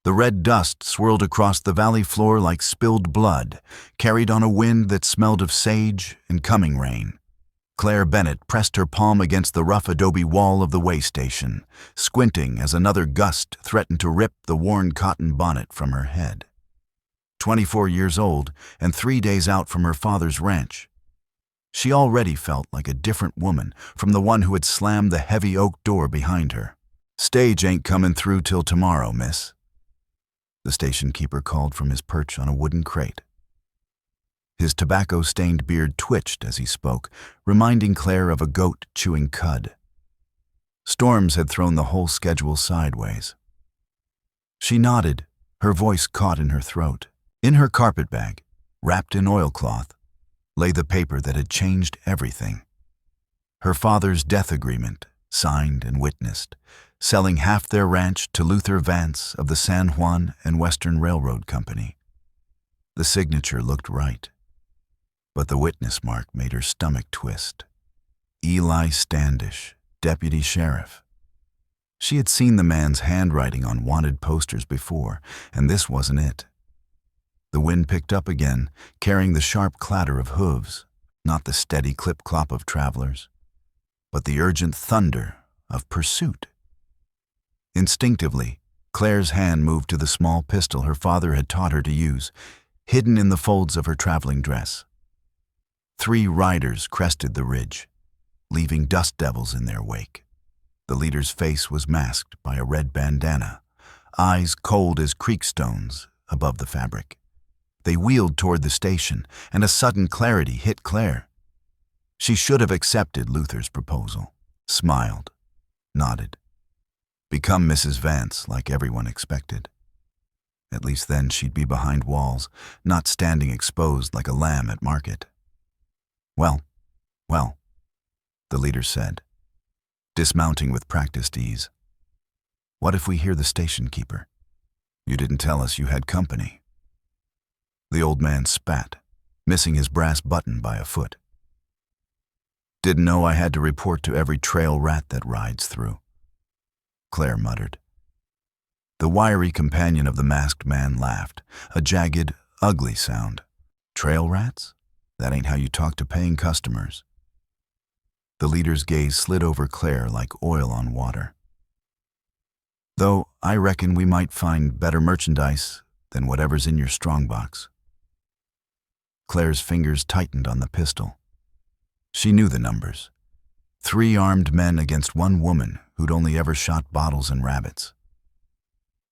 The red dust swirled across the valley floor like spilled blood, carried on a wind that smelled of sage and coming rain. Claire Bennett pressed her palm against the rough adobe wall of the way station, squinting as another gust threatened to rip the worn cotton bonnet from her head. 24 years old and 3 days out from her father's ranch. She already felt like a different woman from the one who had slammed the heavy oak door behind her. "Stage ain't coming through till tomorrow, miss," the station keeper called from his perch on a wooden crate. His tobacco-stained beard twitched as he spoke, reminding Claire of a goat chewing cud. Storms had thrown the whole schedule sideways. She nodded, her voice caught in her throat. In her carpetbag, wrapped in oilcloth, lay the paper that had changed everything. Her father's death agreement, signed and witnessed, selling half their ranch to Luther Vance of the San Juan and Western Railroad Company. The signature looked right, but the witness mark made her stomach twist. Eli Standish, deputy sheriff. She had seen the man's handwriting on wanted posters before, and this wasn't it. The wind picked up again, carrying the sharp clatter of hooves, not the steady clip-clop of travelers, but the urgent thunder of pursuit. Instinctively, Claire's hand moved to the small pistol her father had taught her to use, hidden in the folds of her traveling dress. 3 riders crested the ridge, leaving dust devils in their wake. The leader's face was masked by a red bandana, eyes cold as creek stones above the fabric. They wheeled toward the station, and a sudden clarity hit Claire. She should have accepted Luther's proposal, smiled, nodded. Become Mrs. Vance like everyone expected. At least then she'd be behind walls, not standing exposed like a lamb at market. Well, the leader said, dismounting with practiced ease. What if we hear the station keeper? You didn't tell us you had company. The old man spat, missing his brass button by a foot. Didn't know I had to report to every trail rat that rides through, Claire muttered. The wiry companion of the masked man laughed, a jagged, ugly sound. Trail rats? That ain't how you talk to paying customers. The leader's gaze slid over Claire like oil on water. Though I reckon we might find better merchandise than whatever's in your strongbox. Claire's fingers tightened on the pistol. She knew the numbers. 3 armed men against 1 woman who'd only ever shot bottles and rabbits.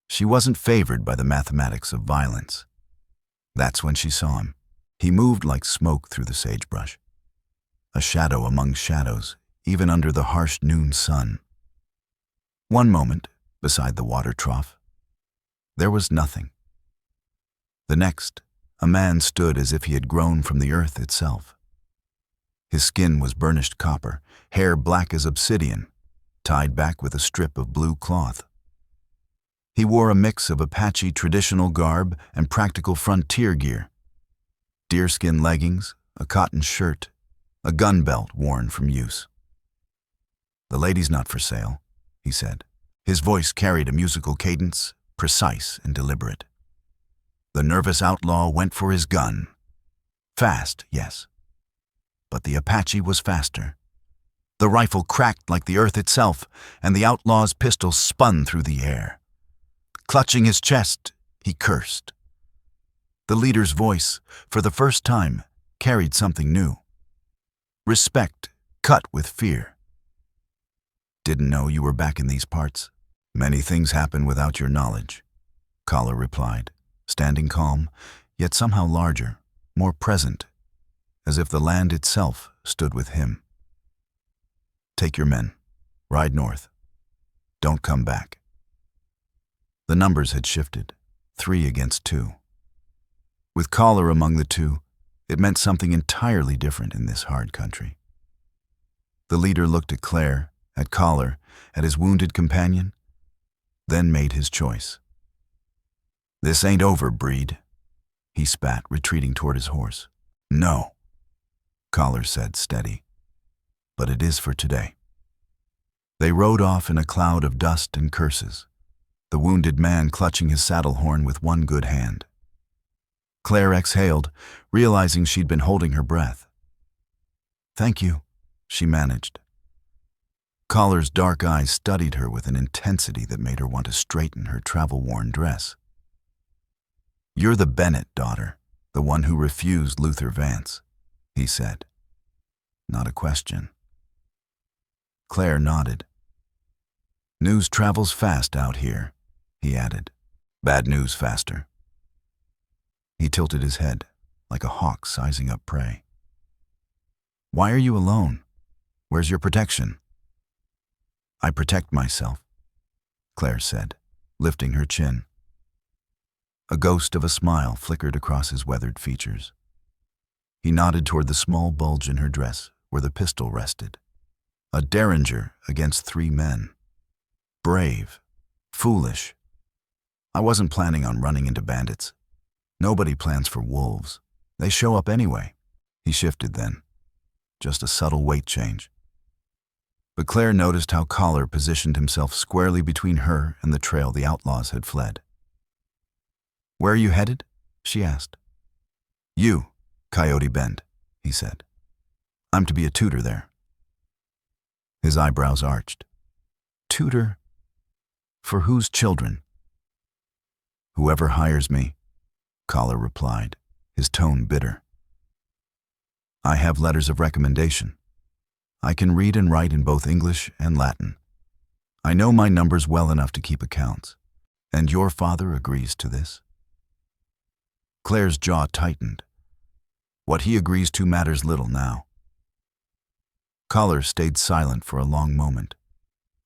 She wasn't favored by the mathematics of violence. That's when she saw him. He moved like smoke through the sagebrush. A shadow among shadows, even under the harsh noon sun. One moment, beside the water trough, there was nothing. The next, a man stood as if he had grown from the earth itself. His skin was burnished copper, hair black as obsidian, tied back with a strip of blue cloth. He wore a mix of Apache traditional garb and practical frontier gear. Deerskin leggings, a cotton shirt, a gun belt worn from use. "The lady's not for sale," he said. His voice carried a musical cadence, precise and deliberate. The nervous outlaw went for his gun. Fast, yes. But the Apache was faster. The rifle cracked like the earth itself, and the outlaw's pistol spun through the air. Clutching his chest, he cursed. The leader's voice, for the first time, carried something new. Respect cut with fear. "Didn't know you were back in these parts. Many things happen without your knowledge," Collar replied, standing calm, yet somehow larger, more present, as if the land itself stood with him. "Take your men. Ride north. Don't come back." The numbers had shifted, 3 against 2. With Collar among the 2, it meant something entirely different in this hard country. The leader looked at Claire, at Collar, at his wounded companion, then made his choice. "This ain't over, Breed," he spat, retreating toward his horse. "No," Collar said, steady. "But it is for today." They rode off in a cloud of dust and curses. the wounded man clutching his saddle horn with one good hand. Claire exhaled, realizing she'd been holding her breath. "Thank you," she managed. Collar's dark eyes studied her with an intensity that made her want to straighten her travel-worn dress. "You're the Bennett daughter, the one who refused Luther Vance," he said. Not a question. Claire nodded. "News travels fast out here," he added. "Bad news faster." He tilted his head, like a hawk sizing up prey. "Why are you alone? Where's your protection?" "I protect myself," Claire said, lifting her chin. A ghost of a smile flickered across his weathered features. He nodded toward the small bulge in her dress where the pistol rested. A derringer against 3 men. Brave. Foolish. I wasn't planning on running into bandits. Nobody plans for wolves. They show up anyway. He shifted then. Just a subtle weight change. But Claire noticed how Collar positioned himself squarely between her and the trail the outlaws had fled. "Where are you headed?" she asked. "You, Coyote Bend," he said. "I'm to be a tutor there." His eyebrows arched. "Tutor? For whose children?" "Whoever hires me," Collar replied, his tone bitter. "I have letters of recommendation. I can read and write in both English and Latin. I know my numbers well enough to keep accounts. And your father agrees to this?" Claire's jaw tightened. What he agrees to matters little now. Collar stayed silent for a long moment,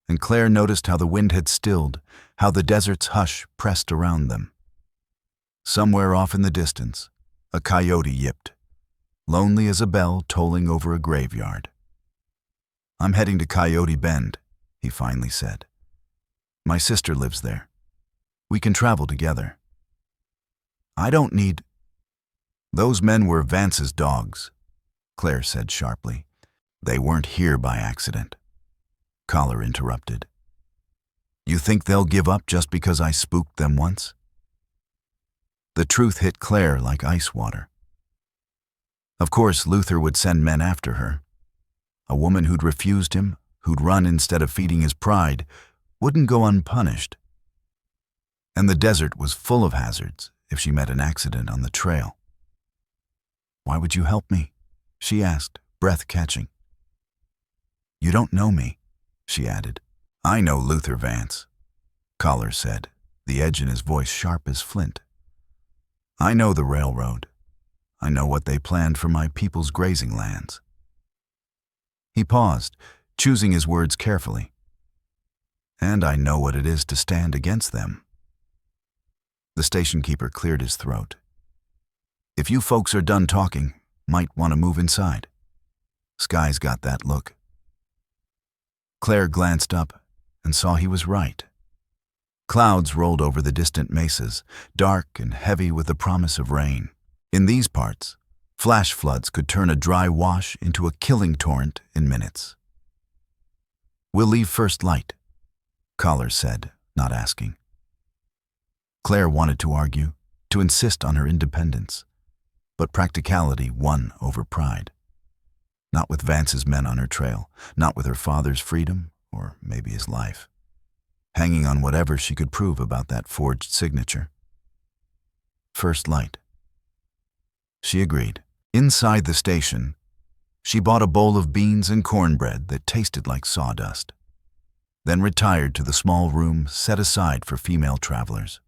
and Claire noticed how the wind had stilled, how the desert's hush pressed around them. Somewhere off in the distance, a coyote yipped, lonely as a bell tolling over a graveyard. "I'm heading to Coyote Bend," he finally said. "My sister lives there. We can travel together." "I don't need—" "Those men were Vance's dogs," Claire said sharply. "They weren't here by accident." Collar interrupted. "You think they'll give up just because I spooked them once?" The truth hit Claire like ice water. Of course, Luther would send men after her. A woman who'd refused him, who'd run instead of feeding his pride, wouldn't go unpunished. And the desert was full of hazards if she met an accident on the trail. "Why would you help me?" she asked, breath catching. "You don't know me," she added. "I know Luther Vance," Collar said, the edge in his voice sharp as flint. "I know the railroad. I know what they planned for my people's grazing lands." He paused, choosing his words carefully. "And I know what it is to stand against them." The station keeper cleared his throat. "If you folks are done talking, might want to move inside. Sky's got that look." Claire glanced up and saw he was right. Clouds rolled over the distant mesas, dark and heavy with the promise of rain. In these parts, flash floods could turn a dry wash into a killing torrent in minutes. "We'll leave first light," Collar said, not asking. Claire wanted to argue, to insist on her independence, but practicality won over pride. Not with Vance's men on her trail, not with her father's freedom, or maybe his life, hanging on whatever she could prove about that forged signature. First light. She agreed. Inside the station, she bought a bowl of beans and cornbread that tasted like sawdust, then retired to the small room set aside for female travelers.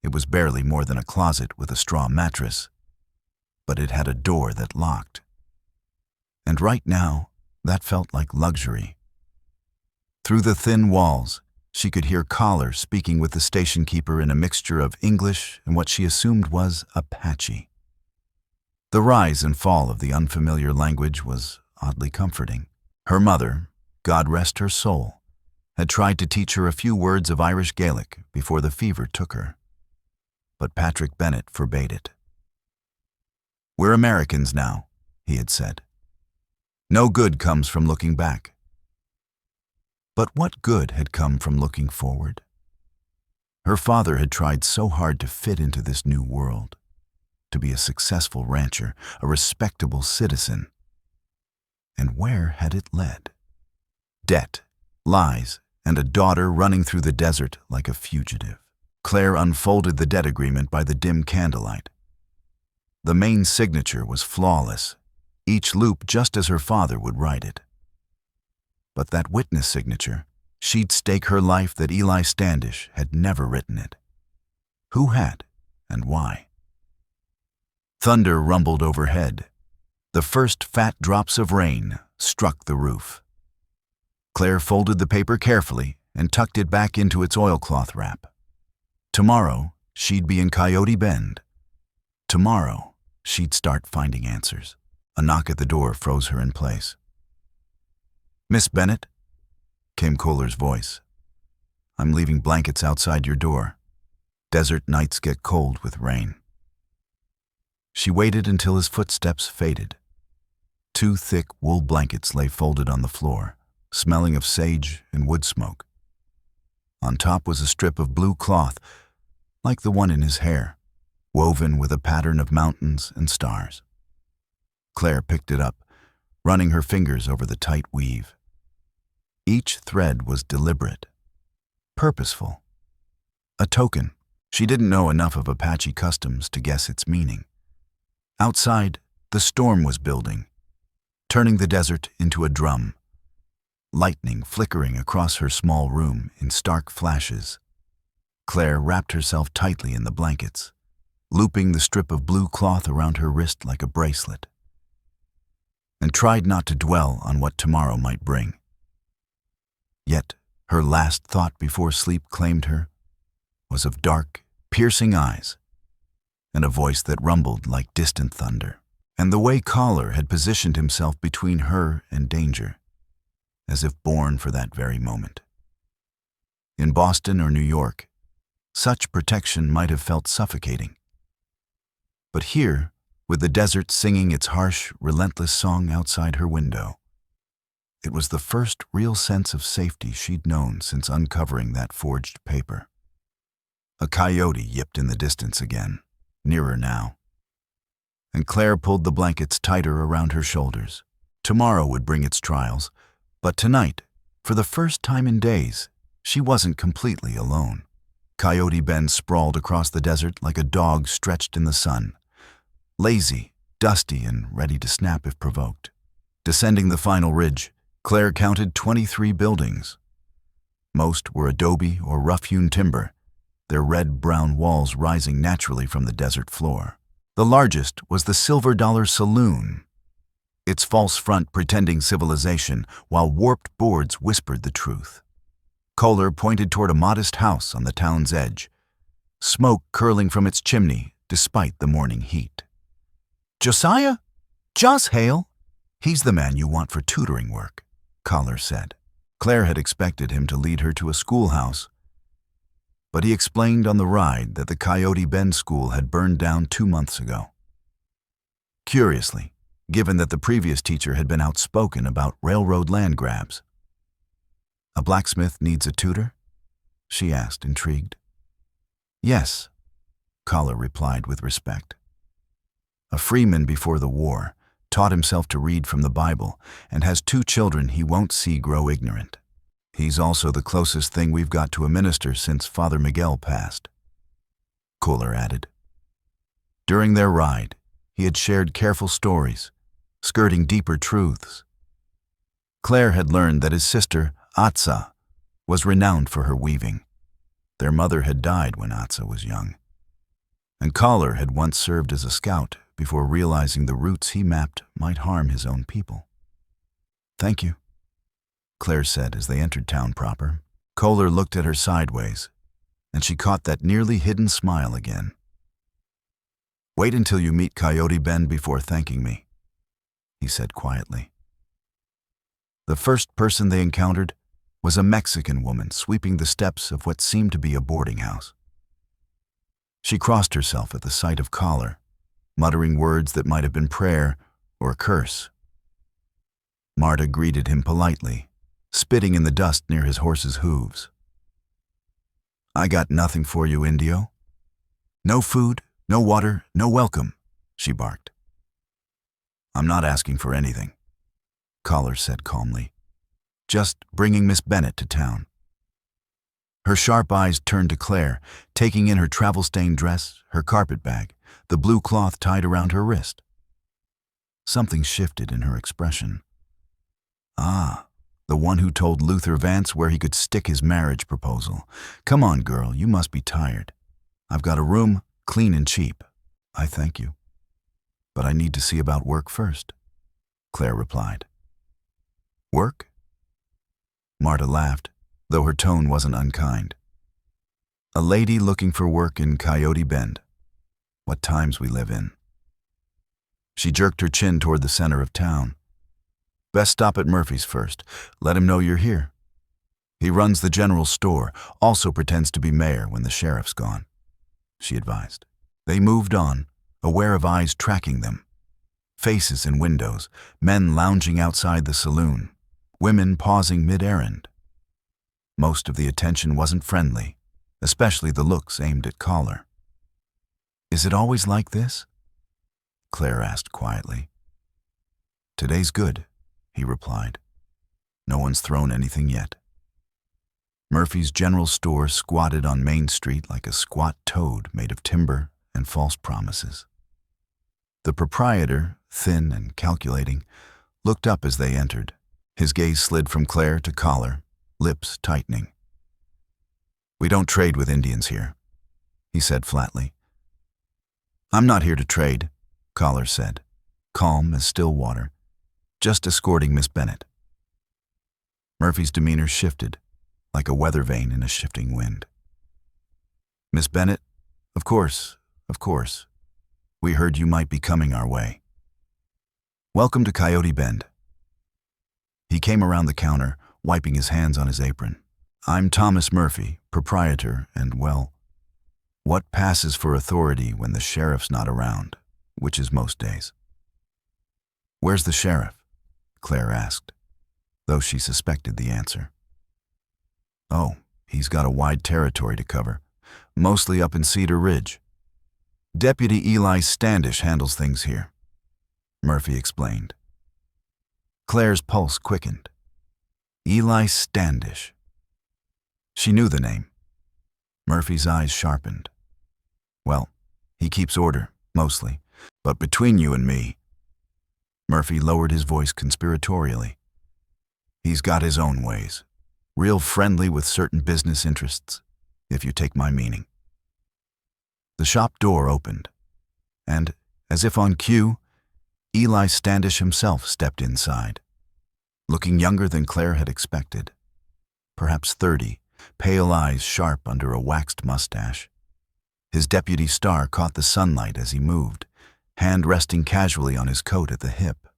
It was barely more than a closet with a straw mattress, but it had a door that locked. And right now, that felt like luxury. Through the thin walls, she could hear Collar speaking with the station keeper in a mixture of English and what she assumed was Apache. The rise and fall of the unfamiliar language was oddly comforting. Her mother, God rest her soul, had tried to teach her a few words of Irish Gaelic before the fever took her. But Patrick Bennett forbade it. "We're Americans now," he had said. "No good comes from looking back." But what good had come from looking forward? Her father had tried so hard to fit into this new world, to be a successful rancher, a respectable citizen. And where had it led? Debt, lies, and a daughter running through the desert like a fugitive. Claire unfolded the debt agreement by the dim candlelight. The main signature was flawless, each loop just as her father would write it. But that witness signature, she'd stake her life that Eli Standish had never written it. Who had, and why? Thunder rumbled overhead. The first fat drops of rain struck the roof. Claire folded the paper carefully and tucked it back into its oilcloth wrap. Tomorrow, she'd be in Coyote Bend. Tomorrow, she'd start finding answers. A knock at the door froze her in place. "Miss Bennett?" came Kohler's voice. "I'm leaving blankets outside your door. Desert nights get cold with rain." She waited until his footsteps faded. 2 thick wool blankets lay folded on the floor, smelling of sage and wood smoke. On top was a strip of blue cloth, like the one in his hair, woven with a pattern of mountains and stars. Claire picked it up, running her fingers over the tight weave. Each thread was deliberate, purposeful. A token. She didn't know enough of Apache customs to guess its meaning. Outside, the storm was building, turning the desert into a drum. Lightning flickering across her small room in stark flashes. Claire wrapped herself tightly in the blankets, looping the strip of blue cloth around her wrist like a bracelet, and tried not to dwell on what tomorrow might bring. Yet, her last thought before sleep claimed her was of dark, piercing eyes, and a voice that rumbled like distant thunder, and the way Kohler had positioned himself between her and danger, as if born for that very moment. In Boston or New York, such protection might have felt suffocating. But here, with the desert singing its harsh, relentless song outside her window, it was the first real sense of safety she'd known since uncovering that forged paper. A coyote yipped in the distance again, nearer now. And Claire pulled the blankets tighter around her shoulders. Tomorrow would bring its trials, but tonight, for the first time in days, she wasn't completely alone. Coyote Bend sprawled across the desert like a dog stretched in the sun, lazy, dusty, and ready to snap if provoked. Descending the final ridge, Claire counted 23 buildings. Most were adobe or rough-hewn timber, their red-brown walls rising naturally from the desert floor. The largest was the Silver Dollar Saloon, its false front pretending civilization while warped boards whispered the truth. Kohler pointed toward a modest house on the town's edge, smoke curling from its chimney despite the morning heat. "Josiah? Joss Hale? He's the man you want for tutoring work," Kohler said. Claire had expected him to lead her to a schoolhouse, but he explained on the ride that the Coyote Bend school had burned down 2 months ago. Curiously, given that the previous teacher had been outspoken about railroad land grabs. "A blacksmith needs a tutor?" she asked, intrigued. "Yes," Kohler replied with respect. "A freeman before the war, taught himself to read from the Bible, and has 2 children he won't see grow ignorant. He's also the closest thing we've got to a minister since Father Miguel passed," Kohler added. During their ride, he had shared careful stories, skirting deeper truths. Claire had learned that his sister, Atsa, was renowned for her weaving. Their mother had died when Atsa was young, and Kohler had once served as a scout before realizing the routes he mapped might harm his own people. "Thank you," Claire said as they entered town proper. Kohler looked at her sideways, and she caught that nearly hidden smile again. "Wait until you meet Coyote Bend before thanking me," he said quietly. The first person they encountered was a Mexican woman sweeping the steps of what seemed to be a boarding house. She crossed herself at the sight of Kohler, muttering words that might have been prayer or a curse. Marta greeted him politely, spitting in the dust near his horse's hooves. I got nothing for you, Indio. No food, no water, no welcome, she barked. I'm not asking for anything, Collar said calmly. Just bringing Miss Bennet to town. Her sharp eyes turned to Claire, taking in her travel-stained dress, her carpet bag, the blue cloth tied around her wrist. Something shifted in her expression. Ah, the one who told Luther Vance where he could stick his marriage proposal. Come on, girl, you must be tired. I've got a room, clean and cheap. I thank you. But I need to see about work first, Claire replied. Work? Marta laughed, though her tone wasn't unkind. A lady looking for work in Coyote Bend. What times we live in. She jerked her chin toward the center of town. Best stop at Murphy's first. Let him know you're here. He runs the general store, also pretends to be mayor when the sheriff's gone, she advised. They moved on, aware of eyes tracking them. Faces in windows, men lounging outside the saloon, women pausing mid-errand. Most of the attention wasn't friendly, especially the looks aimed at Collar. Is it always like this? Claire asked quietly. Today's good, he replied. No one's thrown anything yet. Murphy's general store squatted on Main Street like a squat toad made of timber and false promises. The proprietor, thin and calculating, looked up as they entered. His gaze slid from Claire to Collar, lips tightening. We don't trade with Indians here, he said flatly. I'm not here to trade, Collar said, calm as still water, just escorting Miss Bennet. Murphy's demeanor shifted, like a weather vane in a shifting wind. Miss Bennet, of course. We heard you might be coming our way. Welcome to Coyote Bend. He came around the counter, wiping his hands on his apron. I'm Thomas Murphy, proprietor, and, well, what passes for authority when the sheriff's not around, which is most days. Where's the sheriff? Claire asked, though she suspected the answer. Oh, he's got a wide territory to cover, mostly up in Cedar Ridge. Deputy Eli Standish handles things here, Murphy explained. Claire's pulse quickened. Eli Standish. She knew the name. Murphy's eyes sharpened. Well, he keeps order, mostly, but between you and me, Murphy lowered his voice conspiratorially. He's got his own ways, real friendly with certain business interests, if you take my meaning. The shop door opened, and, as if on cue, Eli Standish himself stepped inside, looking younger than Claire had expected. Perhaps 30, pale eyes sharp under a waxed mustache. His deputy star caught the sunlight as he moved, hand resting casually on his coat at the hip.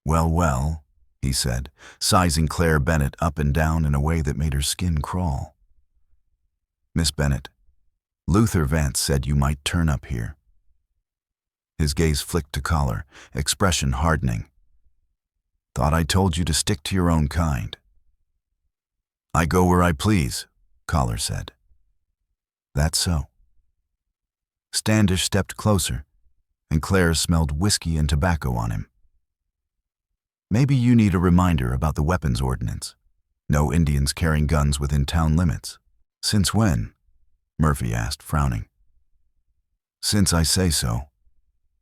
Well, he said, sizing Claire Bennet up and down in a way that made her skin crawl. Miss Bennet, Luther Vance said you might turn up here. His gaze flicked to Collar, expression hardening. Thought I told you to stick to your own kind. I go where I please, Collar said. That's so. Standish stepped closer, and Claire smelled whiskey and tobacco on him. Maybe you need a reminder about the weapons ordinance. No Indians carrying guns within town limits. Since when? Murphy asked, frowning. Since I say so,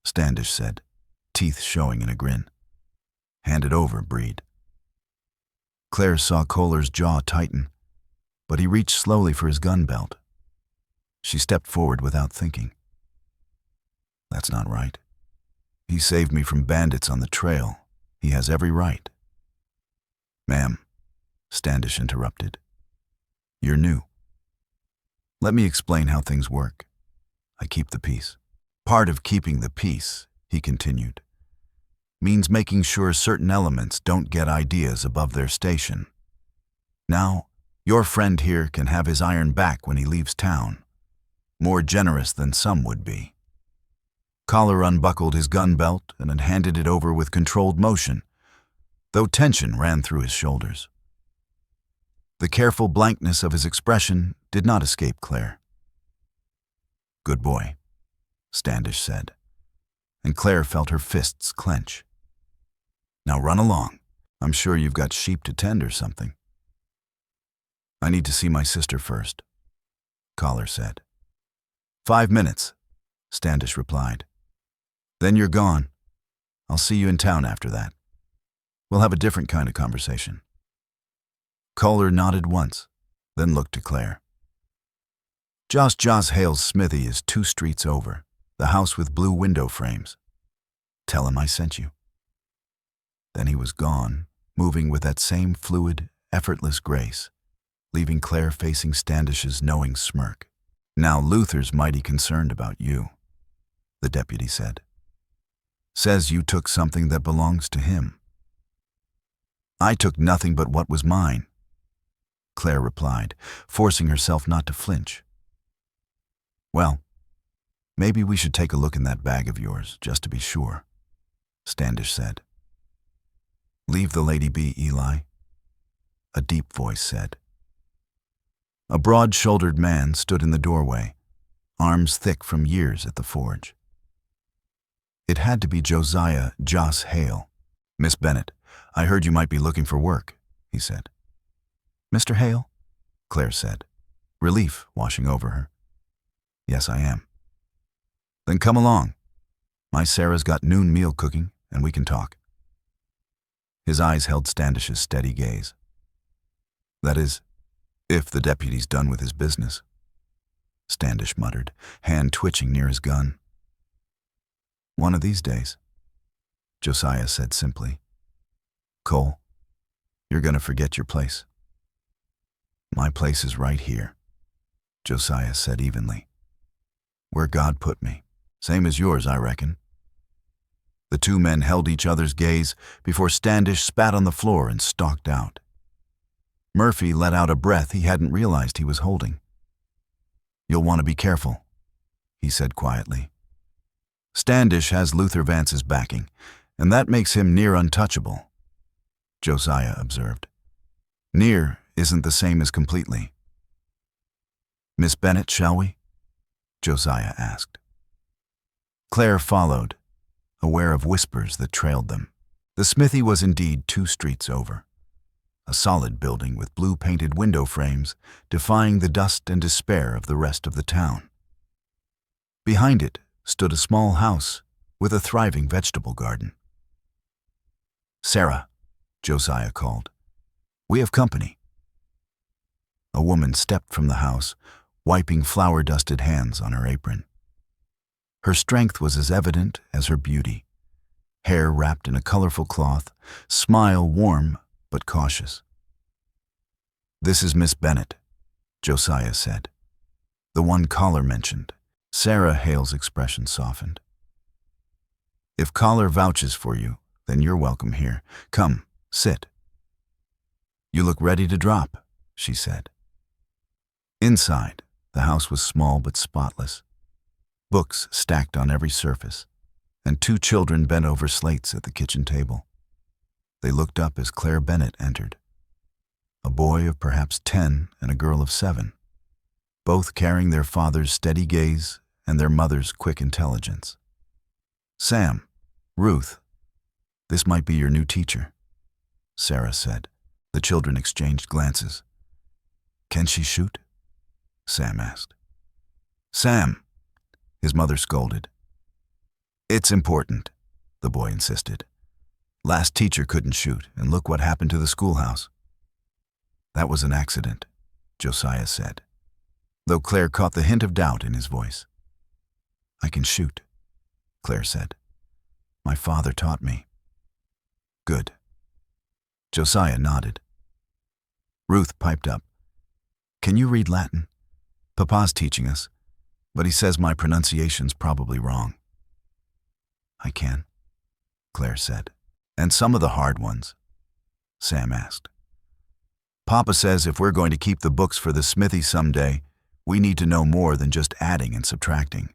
Standish said, teeth showing in a grin. Hand it over, Breed. Claire saw Kohler's jaw tighten, but he reached slowly for his gun belt. She stepped forward without thinking. That's not right. He saved me from bandits on the trail. He has every right. Ma'am, Standish interrupted. You're new. Let me explain how things work. I keep the peace. Part of keeping the peace, he continued, means making sure certain elements don't get ideas above their station. Now, your friend here can have his iron back when he leaves town, more generous than some would be. Collar unbuckled his gun belt and had handed it over with controlled motion, though tension ran through his shoulders. The careful blankness of his expression did not escape Claire. "Good boy," Standish said, and Claire felt her fists clench. "Now run along. I'm sure you've got sheep to tend or something." "I need to see my sister first," Collar said. "5 minutes," Standish replied. "Then you're gone. I'll see you in town after that. We'll have a different kind of conversation." Collar nodded once, then looked to Claire. Joss Hale's smithy is 2 streets over, the house with blue window frames. Tell him I sent you." Then he was gone, moving with that same fluid, effortless grace, leaving Claire facing Standish's knowing smirk. "Now Luther's mighty concerned about you," the deputy said. "Says you took something that belongs to him." "I took nothing but what was mine," Claire replied, forcing herself not to flinch. "Well, maybe we should take a look in that bag of yours, just to be sure," Standish said. "Leave the lady be, Eli," a deep voice said. A broad-shouldered man stood in the doorway, arms thick from years at the forge. It had to be Josiah Joss Hale. "Miss Bennett, I heard you might be looking for work," he said. "Mr. Hale?" Claire said, relief washing over her. "Yes, I am." "Then come along. My Sarah's got noon meal cooking, and we can talk." His eyes held Standish's steady gaze. "That is, if the deputy's done with his business," Standish muttered, hand twitching near his gun. "One of these days," Josiah said simply. "Cole, you're going to forget your place." "My place is right here," Josiah said evenly. "Where God put me. Same as yours, I reckon." The 2 men held each other's gaze before Standish spat on the floor and stalked out. Murphy let out a breath he hadn't realized he was holding. "You'll want to be careful," he said quietly. "Standish has Luther Vance's backing, and that makes him near untouchable," Josiah observed. "Near isn't the same as completely." "Miss Bennett, shall we?" Josiah asked. Claire followed, aware of whispers that trailed them. The smithy was indeed 2 streets over, a solid building with blue-painted window frames defying the dust and despair of the rest of the town. Behind it stood a small house with a thriving vegetable garden. "Sarah," Josiah called, "we have company." A woman stepped from the house, wiping flour-dusted hands on her apron. Her strength was as evident as her beauty, hair wrapped in a colorful cloth, smile warm but cautious. "This is Miss Bennett," Josiah said. "The one Collar mentioned." Sarah Hale's expression softened. "If Collar vouches for you, then you're welcome here. Come, sit." "You look ready to drop," she said. Inside, the house was small but spotless. Books stacked on every surface, and 2 children bent over slates at the kitchen table. They looked up as Claire Bennett entered. A boy of perhaps 10 and a girl of 7, both carrying their father's steady gaze and their mother's quick intelligence. "Sam, Ruth, this might be your new teacher," Sarah said. The children exchanged glances. "Can she shoot?" Sam asked. "Sam," his mother scolded. "It's important," the boy insisted. "Last teacher couldn't shoot, and look what happened to the schoolhouse." "That was an accident," Josiah said, though Claire caught the hint of doubt in his voice. "I can shoot," Claire said. "My father taught me." "Good." Josiah nodded. Ruth piped up. "Can you read Latin? Papa's teaching us, but he says my pronunciation's probably wrong." "I can," Claire said. "And some of the hard ones?" Sam asked. "Papa says if we're going to keep the books for the smithy someday, we need to know more than just adding and subtracting."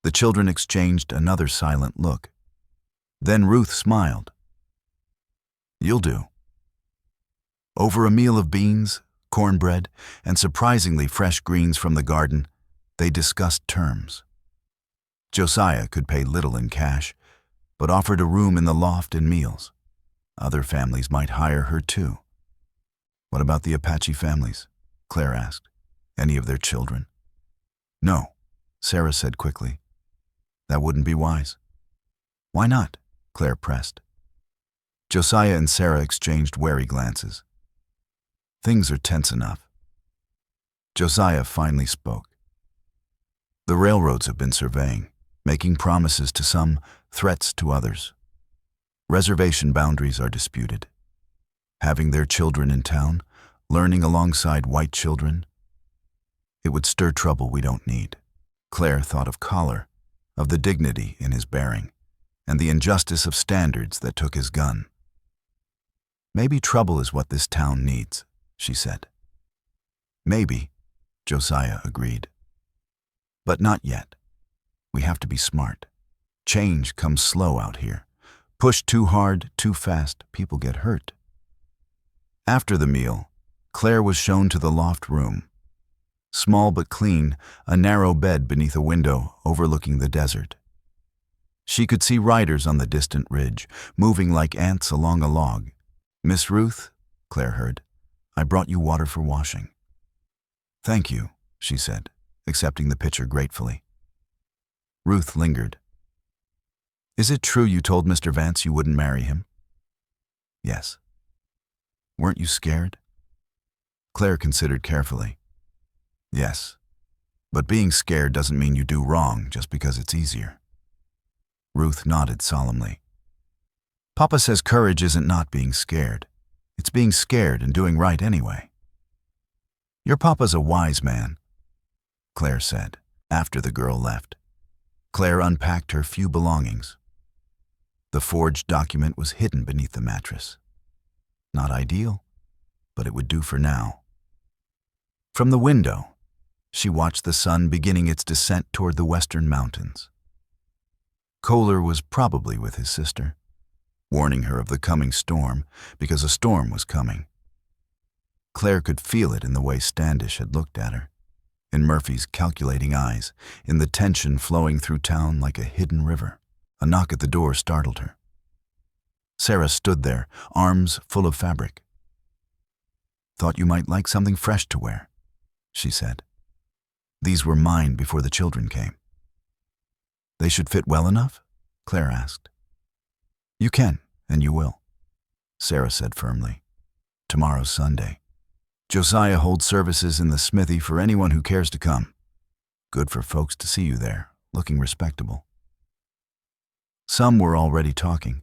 The children exchanged another silent look. Then Ruth smiled. "You'll do." Over a meal of beans, cornbread, and surprisingly fresh greens from the garden, they discussed terms. Josiah could pay little in cash, but offered a room in the loft and meals. Other families might hire her too. What about the Apache families? Claire asked. Any of their children? No, Sarah said quickly. That wouldn't be wise. Why not? Claire pressed. Josiah and Sarah exchanged wary glances. Things are tense enough. Josiah finally spoke. The railroads have been surveying, making promises to some, threats to others. Reservation boundaries are disputed. Having their children in town, learning alongside white children, it would stir trouble we don't need. Claire thought of Collar, of the dignity in his bearing, and the injustice of standards that took his gun. Maybe trouble is what this town needs, she said. Maybe, Josiah agreed. But not yet. We have to be smart. Change comes slow out here. Push too hard, too fast, people get hurt. After the meal, Claire was shown to the loft room. Small but clean, a narrow bed beneath a window overlooking the desert. She could see riders on the distant ridge, moving like ants along a log. Miss Ruth, Claire heard, I brought you water for washing. Thank you, she said, accepting the pitcher gratefully. Ruth lingered. Is it true you told Mr. Vance you wouldn't marry him? Yes. Weren't you scared? Claire considered carefully. Yes, but being scared doesn't mean you do wrong just because it's easier. Ruth nodded solemnly. Papa says courage isn't not being scared. It's being scared and doing right anyway. Your papa's a wise man, Claire said, after the girl left. Claire unpacked her few belongings. The forged document was hidden beneath the mattress. Not ideal, but it would do for now. From the window, she watched the sun beginning its descent toward the western mountains. Kohler was probably with his sister, warning her of the coming storm because a storm was coming. Claire could feel it in the way Standish had looked at her, in Murphy's calculating eyes, in the tension flowing through town like a hidden river. A knock at the door startled her. Sarah stood there, arms full of fabric. Thought you might like something fresh to wear, she said. These were mine before the children came. They should fit well enough? Claire asked. You can, and you will, Sarah said firmly. Tomorrow's Sunday. Josiah holds services in the smithy for anyone who cares to come. Good for folks to see you there, looking respectable. Some were already talking,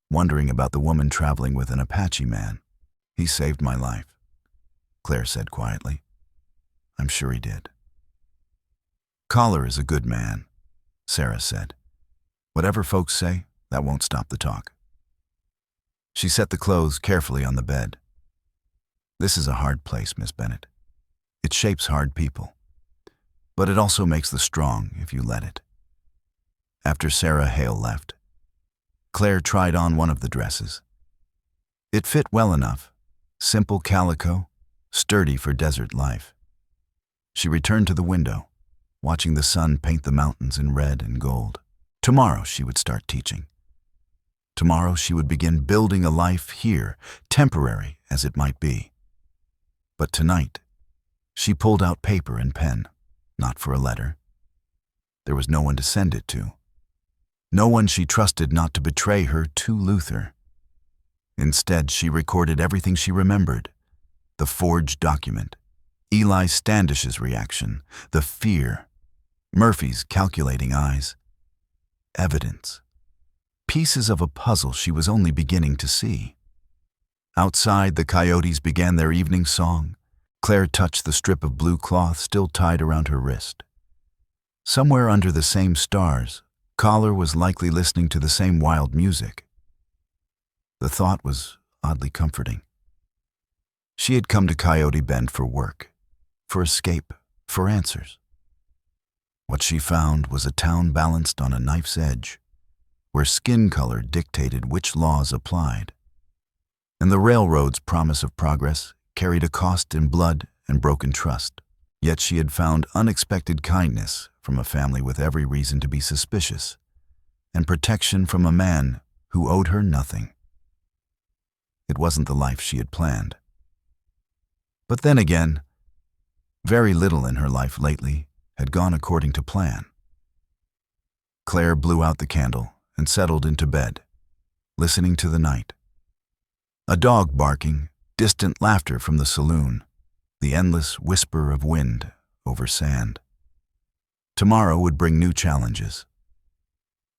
wondering about the woman traveling with an Apache man. He saved my life, Claire said quietly. I'm sure he did. Collar is a good man, Sarah said. Whatever folks say, that won't stop the talk. She set the clothes carefully on the bed. This is a hard place, Miss Bennett. It shapes hard people, but it also makes the strong if you let it. After Sarah Hale left, Claire tried on one of the dresses. It fit well enough, simple calico, sturdy for desert life. She returned to the window, watching the sun paint the mountains in red and gold. Tomorrow she would start teaching. Tomorrow she would begin building a life here, temporary as it might be. But tonight, she pulled out paper and pen, not for a letter. There was no one to send it to. No one she trusted not to betray her to Luther. Instead, she recorded everything she remembered. The forged document, Eli Standish's reaction, the fear, Murphy's calculating eyes. Evidence. Pieces of a puzzle she was only beginning to see. Outside, the coyotes began their evening song. Claire touched the strip of blue cloth still tied around her wrist. Somewhere under the same stars, Collar was likely listening to the same wild music. The thought was oddly comforting. She had come to Coyote Bend for work, for escape, for answers. What she found was a town balanced on a knife's edge, where skin color dictated which laws applied. And the railroad's promise of progress carried a cost in blood and broken trust. Yet she had found unexpected kindness from a family with every reason to be suspicious, and protection from a man who owed her nothing. It wasn't the life she had planned. But then again, very little in her life lately had gone according to plan. Claire blew out the candle and settled into bed, listening to the night. A dog barking, distant laughter from the saloon, the endless whisper of wind over sand. Tomorrow would bring new challenges.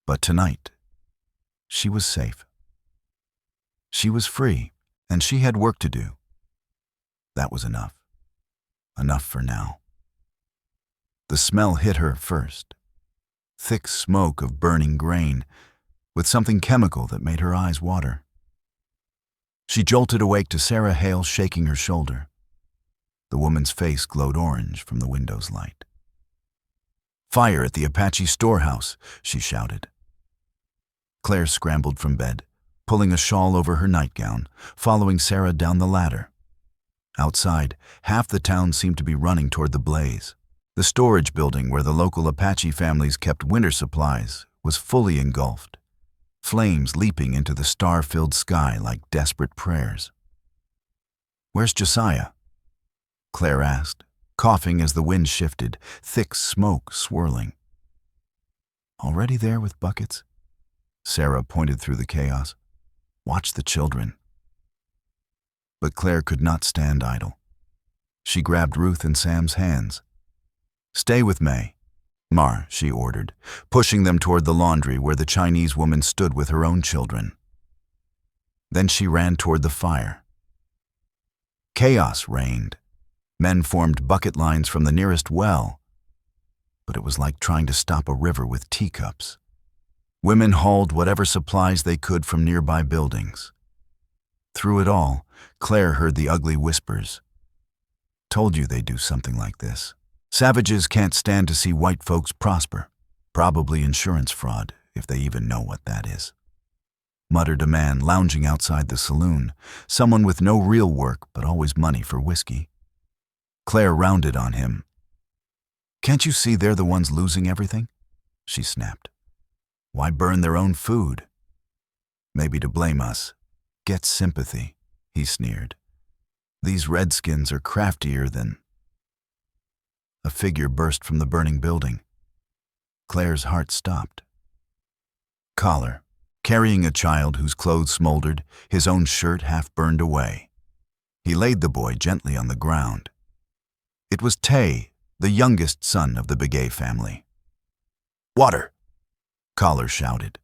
But tonight, she was safe. She was free, and she had work to do. That was enough. Enough for now. The smell hit her first. Thick smoke of burning grain, with something chemical that made her eyes water. She jolted awake to Sarah Hale shaking her shoulder. The woman's face glowed orange from the window's light. "Fire at the Apache storehouse," she shouted. Claire scrambled from bed, pulling a shawl over her nightgown, following Sarah down the ladder. Outside, half the town seemed to be running toward the blaze. The storage building where the local Apache families kept winter supplies was fully engulfed, flames leaping into the star-filled sky like desperate prayers. "Where's Josiah?" Claire asked, coughing as the wind shifted, thick smoke swirling. "Already there with buckets?" Sarah pointed through the chaos. "Watch the children." But Claire could not stand idle. She grabbed Ruth and Sam's hands. "Stay with May, Mar," she ordered, pushing them toward the laundry where the Chinese woman stood with her own children. Then she ran toward the fire. Chaos reigned. Men formed bucket lines from the nearest well, but it was like trying to stop a river with teacups. Women hauled whatever supplies they could from nearby buildings. Through it all, Claire heard the ugly whispers. "Told you they'd do something like this. Savages can't stand to see white folks prosper. Probably insurance fraud, if they even know what that is," muttered a man lounging outside the saloon, someone with no real work but always money for whiskey. Claire rounded on him. "Can't you see they're the ones losing everything?" she snapped. "Why burn their own food?" "Maybe to blame us. Get sympathy," he sneered. "These redskins are craftier than—" A figure burst from the burning building. Claire's heart stopped. Collar, carrying a child whose clothes smoldered, his own shirt half burned away. He laid the boy gently on the ground. It was Tay, the youngest son of the Begay family. "Water!" Collar shouted.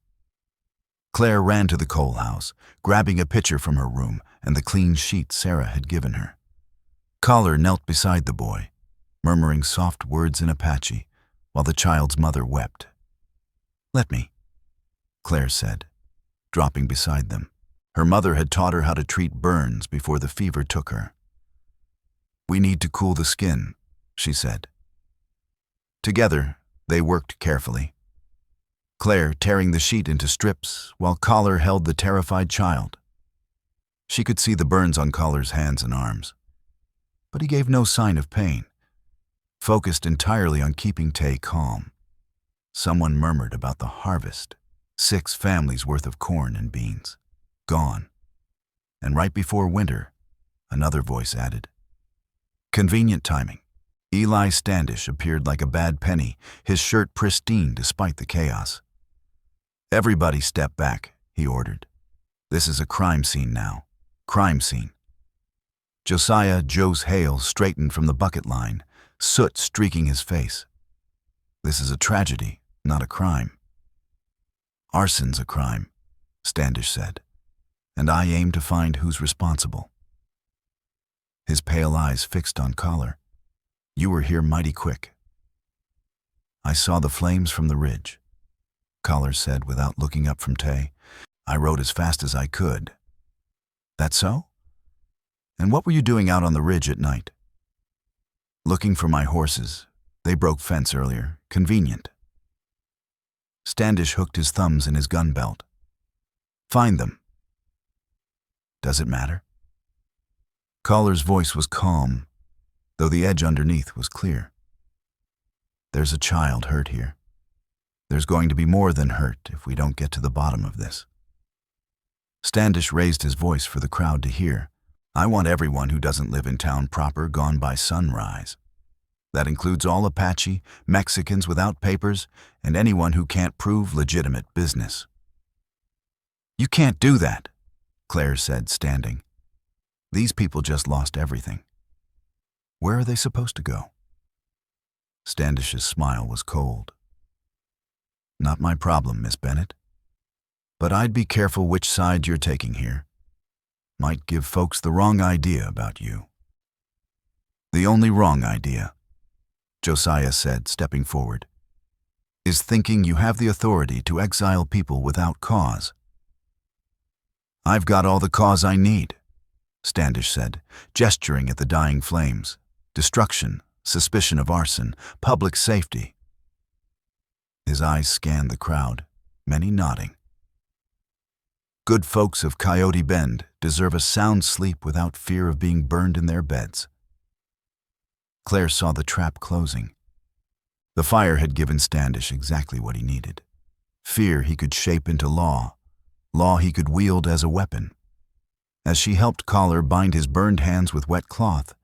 Claire ran to the coal house, grabbing a pitcher from her room and the clean sheet Sarah had given her. Collar knelt beside the boy, murmuring soft words in Apache, while the child's mother wept. "Let me," Claire said, dropping beside them. Her mother had taught her how to treat burns before the fever took her. "We need to cool the skin," she said. Together, they worked carefully. Claire tearing the sheet into strips while Collar held the terrified child. She could see the burns on Collar's hands and arms, but he gave no sign of pain, focused entirely on keeping Tay calm. Someone murmured about the harvest, 6 families' worth of corn and beans, gone. And right before winter, another voice added. Convenient timing. Eli Standish appeared like a bad penny, his shirt pristine despite the chaos. "Everybody step back," he ordered. "This is a crime scene now. Crime scene." Josiah Jose Hale straightened from the bucket line, soot streaking his face. "This is a tragedy, not a crime." "Arson's a crime," Standish said, "and I aim to find who's responsible." His pale eyes fixed on Collar. "You were here mighty quick." "I saw the flames from the ridge," Collar said without looking up from Tay. "I rode as fast as I could." "That so? And what were you doing out on the ridge at night?" "Looking for my horses. They broke fence earlier. Convenient." Standish hooked his thumbs in his gun belt. "Find them." "Does it matter?" Caller's voice was calm, though the edge underneath was clear. There's a child hurt here. There's going to be more than hurt if we don't get to the bottom of this. Standish raised his voice for the crowd to hear. I want everyone who doesn't live in town proper gone by sunrise. That includes all Apache, Mexicans without papers, and anyone who can't prove legitimate business. You can't do that, Claire said, standing. These people just lost everything. Where are they supposed to go? Standish's smile was cold. Not my problem, Miss Bennett. But I'd be careful which side you're taking here. Might give folks the wrong idea about you. The only wrong idea, Josiah said, stepping forward, is thinking you have the authority to exile people without cause. I've got all the cause I need, Standish said, gesturing at the dying flames. Destruction, suspicion of arson, public safety. His eyes scanned the crowd, many nodding. Good folks of Coyote Bend deserve a sound sleep without fear of being burned in their beds. Claire saw the trap closing. The fire had given Standish exactly what he needed. Fear he could shape into law he could wield as a weapon. As she helped Collar bind his burned hands with wet cloth,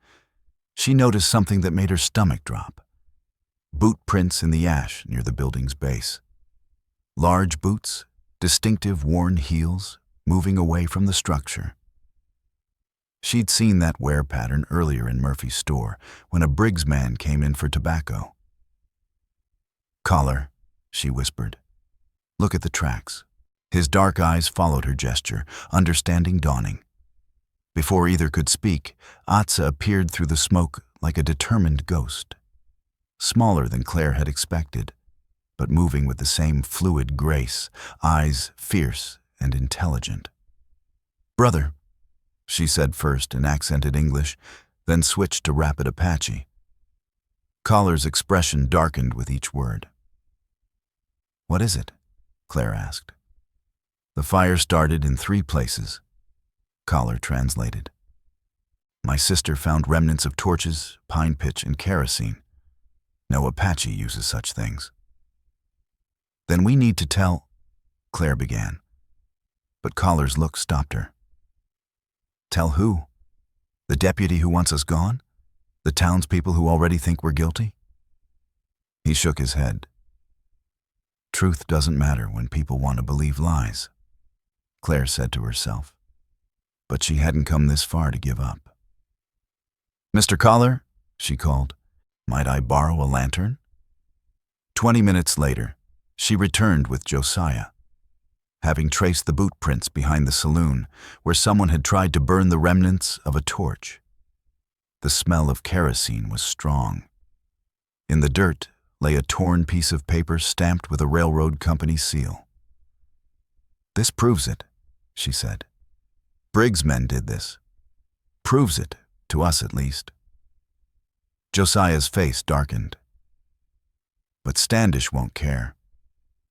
she noticed something that made her stomach drop. Boot prints in the ash near the building's base. Large boots, distinctive worn heels, moving away from the structure. She'd seen that wear pattern earlier in Murphy's store when a Briggs man came in for tobacco. Collar, she whispered. Look at the tracks. His dark eyes followed her gesture, understanding dawning. Before either could speak, Atza appeared through the smoke like a determined ghost. Smaller than Claire had expected, but moving with the same fluid grace, eyes fierce and intelligent. Brother, she said first in accented English, then switched to rapid Apache. Collar's expression darkened with each word. What is it? Claire asked. The fire started in 3 places. Collar translated. My sister found remnants of torches, pine pitch, and kerosene. No Apache uses such things. Then we need to tell, Claire began. But Collar's look stopped her. Tell who? The deputy who wants us gone? The townspeople who already think we're guilty? He shook his head. Truth doesn't matter when people want to believe lies, Claire said to herself. But she hadn't come this far to give up. Mr. Collar, she called, might I borrow a lantern? 20 minutes later, she returned with Josiah, having traced the boot prints behind the saloon where someone had tried to burn the remnants of a torch. The smell of kerosene was strong. In the dirt lay a torn piece of paper stamped with a railroad company seal. This proves it, she said. Briggs men did this. Proves it, to us at least. Josiah's face darkened. But Standish won't care.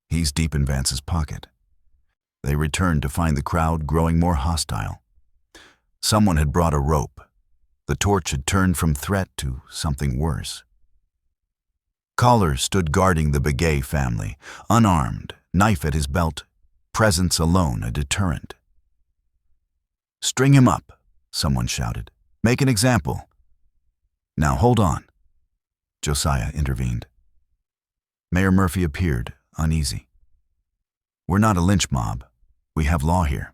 He's deep in Vance's pocket. They returned to find the crowd growing more hostile. Someone had brought a rope. The torch had turned from threat to something worse. Collar stood guarding the Begay family, unarmed, knife at his belt, presence alone a deterrent. String him up, someone shouted. Make an example. Now hold on, Josiah intervened. Mayor Murphy appeared, uneasy. We're not a lynch mob. We have law here.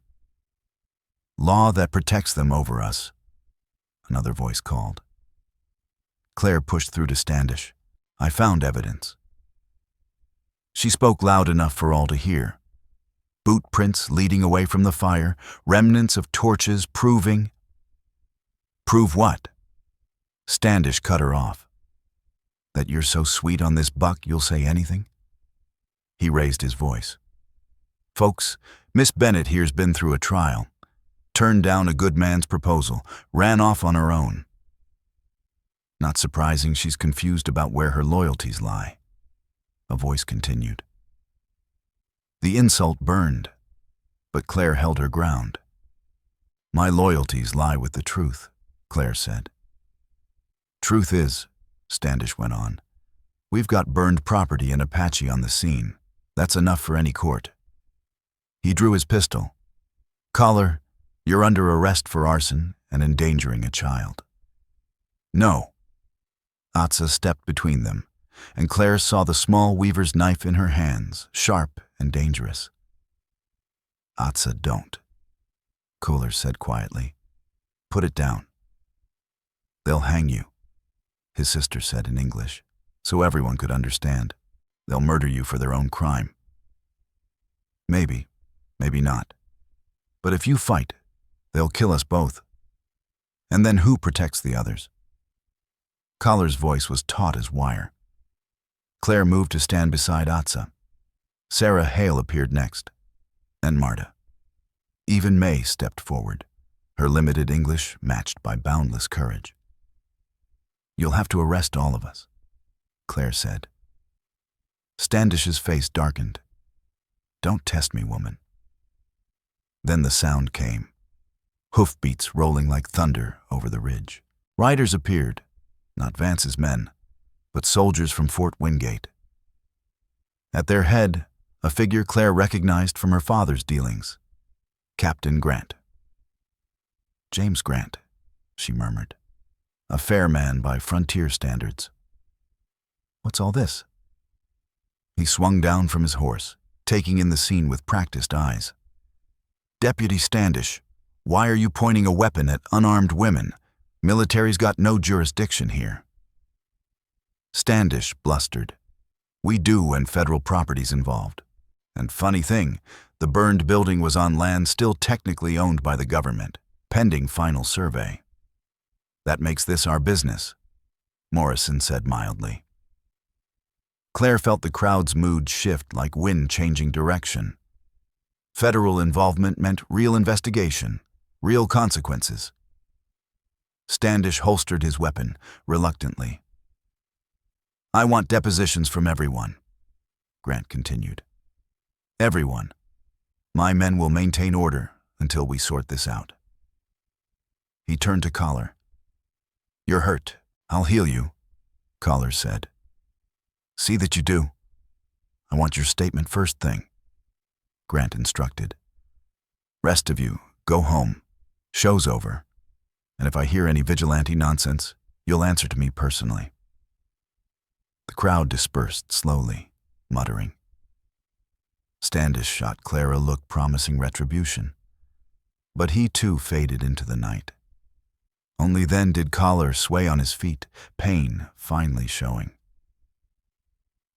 Law that protects them over us, another voice called. Claire pushed through to Standish. I found evidence. She spoke loud enough for all to hear. Boot prints leading away from the fire, remnants of torches proving... Prove what? Standish cut her off. That you're so sweet on this buck you'll say anything? He raised his voice. Folks, Miss Bennett here's been through a trial. Turned down a good man's proposal, ran off on her own. Not surprising she's confused about where her loyalties lie, a voice continued. The insult burned, but Claire held her ground. My loyalties lie with the truth, Claire said. Truth is, Standish went on, we've got burned property and Apache on the scene. That's enough for any court. He drew his pistol. Collar, you're under arrest for arson and endangering a child. No. Atsa stepped between them, and Claire saw the small weaver's knife in her hands, sharp and dangerous. Atsa, don't. Kohler said quietly. Put it down. They'll hang you, his sister said in English, so everyone could understand. They'll murder you for their own crime. Maybe, maybe not. But if you fight, they'll kill us both. And then who protects the others? Collar's voice was taut as wire. Claire moved to stand beside Atsa. Sarah Hale appeared next, and Marta. Even May stepped forward, her limited English matched by boundless courage. You'll have to arrest all of us, Claire said. Standish's face darkened. Don't test me, woman. Then the sound came, hoofbeats rolling like thunder over the ridge. Riders appeared, not Vance's men, but soldiers from Fort Wingate. At their head, a figure Claire recognized from her father's dealings, Captain Grant. James Grant, she murmured, a fair man by frontier standards. What's all this? He swung down from his horse, taking in the scene with practiced eyes. Deputy Standish, why are you pointing a weapon at unarmed women? Military's got no jurisdiction here. Standish blustered. We do when federal property's involved. And funny thing, the burned building was on land still technically owned by the government, pending final survey. That makes this our business, Morrison said mildly. Claire felt the crowd's mood shift like wind changing direction. Federal involvement meant real investigation, real consequences. Standish holstered his weapon, reluctantly. I want depositions from everyone, Grant continued. Everyone. My men will maintain order until we sort this out. He turned to Collar. You're hurt. I'll heal you, Collar said. See that you do. I want your statement first thing, Grant instructed. Rest of you, go home. Show's over. And if I hear any vigilante nonsense, you'll answer to me personally. The crowd dispersed slowly, muttering. Standish shot Claire a look promising retribution. But he too faded into the night. Only then did Collar sway on his feet, pain finally showing.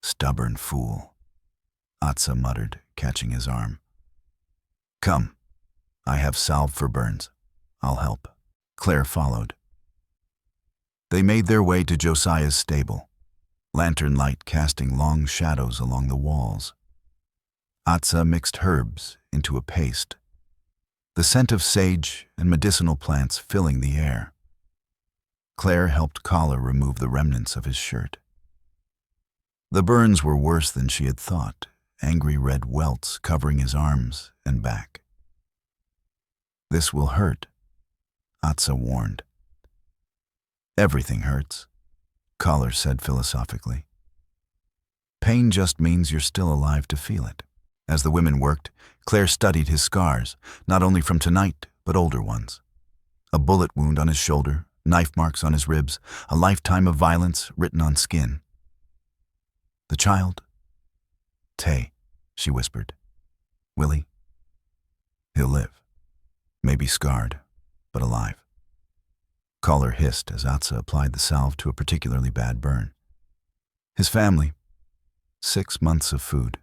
Stubborn fool, Atsa muttered, catching his arm. Come, I have salve for burns. I'll help. Claire followed. They made their way to Josiah's stable, lantern light casting long shadows along the walls. Atsa mixed herbs into a paste, the scent of sage and medicinal plants filling the air. Claire helped Collar remove the remnants of his shirt. The burns were worse than she had thought, angry red welts covering his arms and back. This will hurt, Atsa warned. Everything hurts, Collar said philosophically. Pain just means you're still alive to feel it. As the women worked, Claire studied his scars, not only from tonight, but older ones. A bullet wound on his shoulder, knife marks on his ribs, a lifetime of violence written on skin. The child? Tay, she whispered. Willie? He'll live. Maybe scarred, but alive. Collar hissed as Atsa applied the salve to a particularly bad burn. His family, 6 months of food,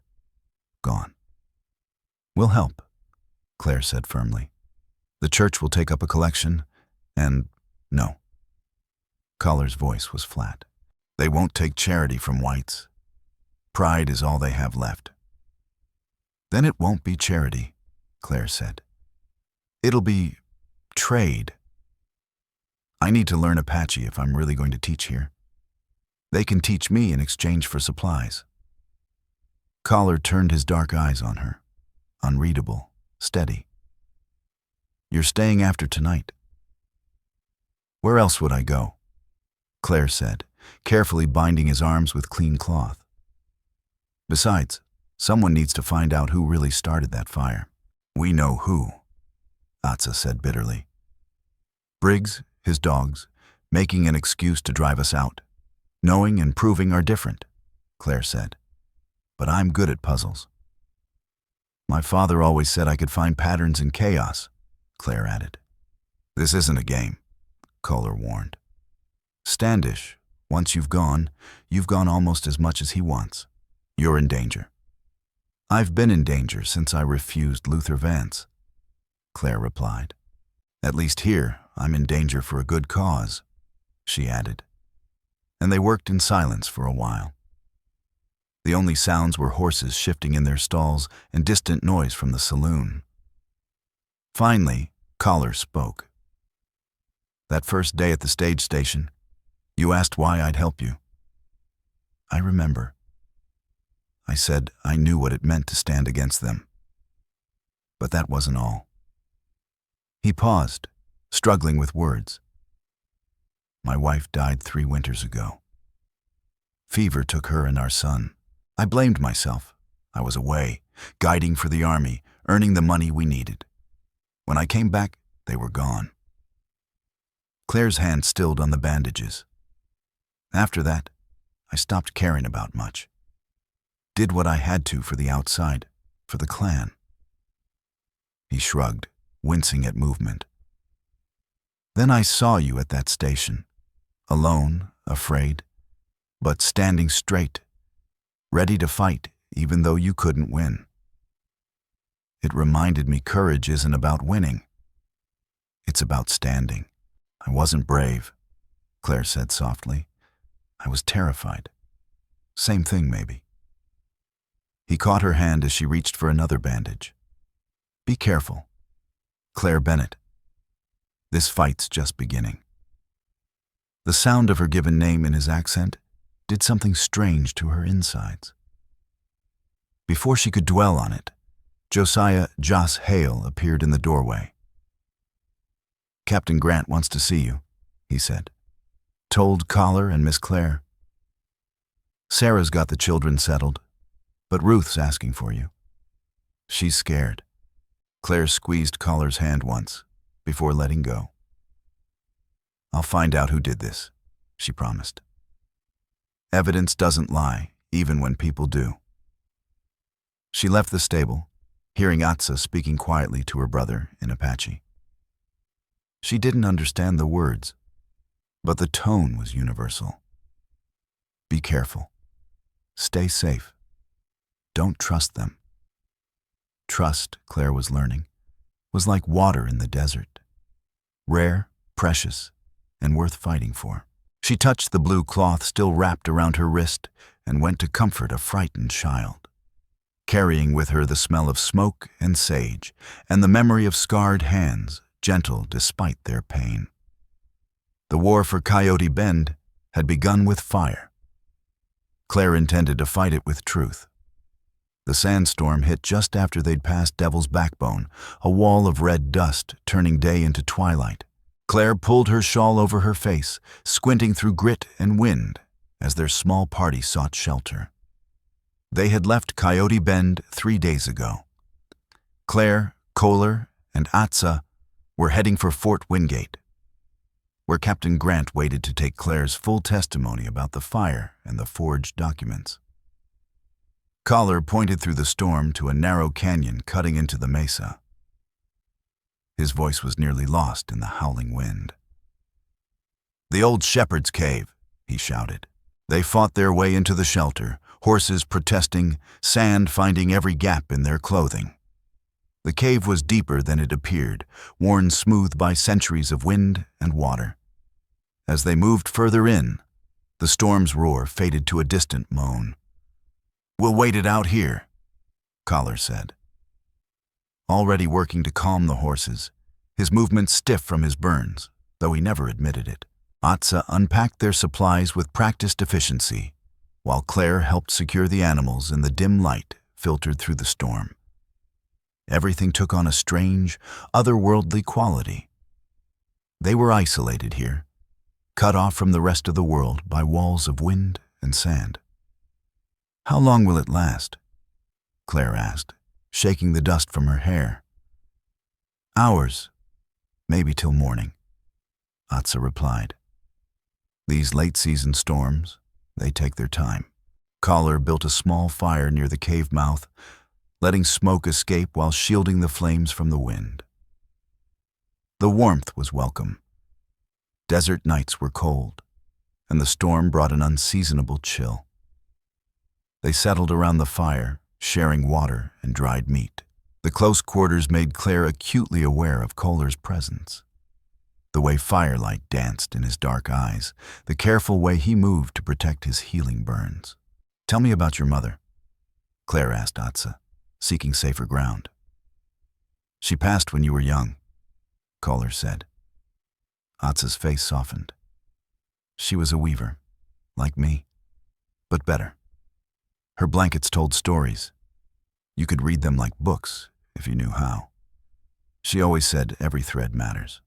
gone. We'll help, Claire said firmly. The church will take up a collection, and no. Collar's voice was flat. They won't take charity from whites. Pride is all they have left. Then it won't be charity, Claire said. It'll be trade. I need to learn Apache if I'm really going to teach here. They can teach me in exchange for supplies. Collar turned his dark eyes on her, unreadable, steady. You're staying after tonight. Where else would I go? Claire said, carefully binding his arms with clean cloth. Besides, someone needs to find out who really started that fire. We know who, Atsa said bitterly. Briggs, his dogs, making an excuse to drive us out. Knowing and proving are different, Claire said. But I'm good at puzzles. My father always said I could find patterns in chaos, Claire added. This isn't a game, Kohler warned. Standish, once you've gone almost as much as he wants. You're in danger. I've been in danger since I refused Luther Vance, Claire replied. At least here, I'm in danger for a good cause, she added. And they worked in silence for a while. The only sounds were horses shifting in their stalls and distant noise from the saloon. Finally, Kohler spoke. That first day at the stage station, you asked why I'd help you. I remember. I said I knew what it meant to stand against them. But that wasn't all. He paused, struggling with words. My wife died 3 winters ago. Fever took her and our son. I blamed myself. I was away, guiding for the army, earning the money we needed. When I came back, they were gone. Claire's hand stilled on the bandages. After that, I stopped caring about much. Did what I had to for the outside, for the clan. He shrugged, wincing at movement. Then I saw you at that station, alone, afraid, but standing straight, ready to fight even though you couldn't win. It reminded me courage isn't about winning. It's about standing. I wasn't brave, Claire said softly. I was terrified. Same thing, maybe. He caught her hand as she reached for another bandage. Be careful. Claire Bennett. This fight's just beginning. The sound of her given name in his accent did something strange to her insides. Before she could dwell on it, Josiah Joss Hale appeared in the doorway. Captain Grant wants to see you, he said. Told Kohler and Miss Claire. Sarah's got the children settled, but Ruth's asking for you. She's scared. Claire squeezed Kohler's hand once, before letting go. I'll find out who did this, she promised. Evidence doesn't lie, even when people do. She left the stable, hearing Atsa speaking quietly to her brother in Apache. She didn't understand the words, but the tone was universal. Be careful. Stay safe. Don't trust them. Trust, Claire was learning, was like water in the desert. Rare, precious, and worth fighting for. She touched the blue cloth still wrapped around her wrist and went to comfort a frightened child, carrying with her the smell of smoke and sage and the memory of scarred hands, gentle despite their pain. The war for Coyote Bend had begun with fire. Claire intended to fight it with truth. The sandstorm hit just after they'd passed Devil's Backbone, a wall of red dust turning day into twilight. Claire pulled her shawl over her face, squinting through grit and wind as their small party sought shelter. They had left Coyote Bend 3 days ago. Claire, Kohler, and Atsa were heading for Fort Wingate, where Captain Grant waited to take Claire's full testimony about the fire and the forged documents. Kohler pointed through the storm to a narrow canyon cutting into the mesa. His voice was nearly lost in the howling wind. The old shepherd's cave, he shouted. They fought their way into the shelter, horses protesting, sand finding every gap in their clothing. The cave was deeper than it appeared, worn smooth by centuries of wind and water. As they moved further in, the storm's roar faded to a distant moan. We'll wait it out here, Kohler said. Already working to calm the horses, his movements stiff from his burns, though he never admitted it. Atsa unpacked their supplies with practiced efficiency, while Claire helped secure the animals in the dim light filtered through the storm. Everything took on a strange, otherworldly quality. They were isolated here, cut off from the rest of the world by walls of wind and sand. "How long will it last?" Claire asked, shaking the dust from her hair. "Hours, maybe till morning," Atsa replied. "These late-season storms, they take their time." Collar built a small fire near the cave mouth, letting smoke escape while shielding the flames from the wind. The warmth was welcome. Desert nights were cold, and the storm brought an unseasonable chill. They settled around the fire, sharing water and dried meat. The close quarters made Claire acutely aware of Kohler's presence. The way firelight danced in his dark eyes, the careful way he moved to protect his healing burns. "Tell me about your mother," Claire asked Atsa, seeking safer ground. "She passed when you were young," Kohler said. Atsa's face softened. "She was a weaver, like me, but better. Her blankets told stories. You could read them like books if you knew how. She always said every thread matters.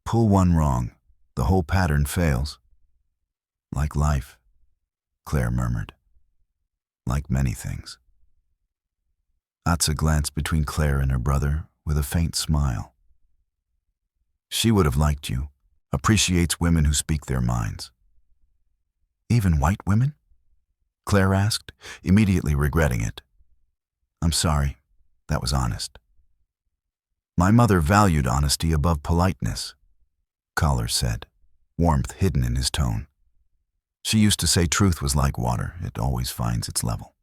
Pull one wrong, the whole pattern fails. Like life," Claire murmured. "Like many things." Atsa glanced between Claire and her brother with a faint smile. "She would have liked you, appreciates women who speak their minds." "Even white women?" Claire asked, immediately regretting it. "I'm sorry, that was honest." "My mother valued honesty above politeness," Collar said, warmth hidden in his tone. "She used to say truth was like water, it always finds its level."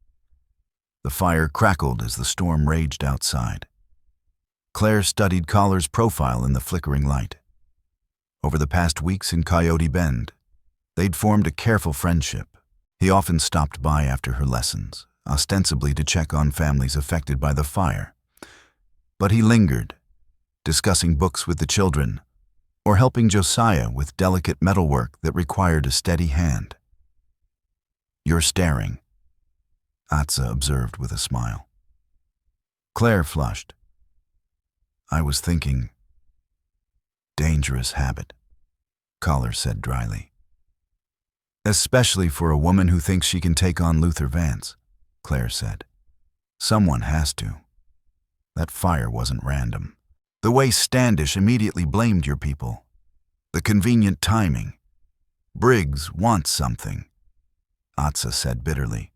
The fire crackled as the storm raged outside. Claire studied Collar's profile in the flickering light. Over the past weeks in Coyote Bend, they'd formed a careful friendship. He often stopped by after her lessons, ostensibly to check on families affected by the fire. But he lingered, discussing books with the children, or helping Josiah with delicate metalwork that required a steady hand. "You're staring," Atsa observed with a smile. Claire flushed. "I was thinking." "Dangerous habit," Collar said dryly. "Especially for a woman who thinks she can take on Luther Vance," Claire said. "Someone has to. That fire wasn't random. The way Standish immediately blamed your people. The convenient timing. Briggs wants something," Atsa said bitterly.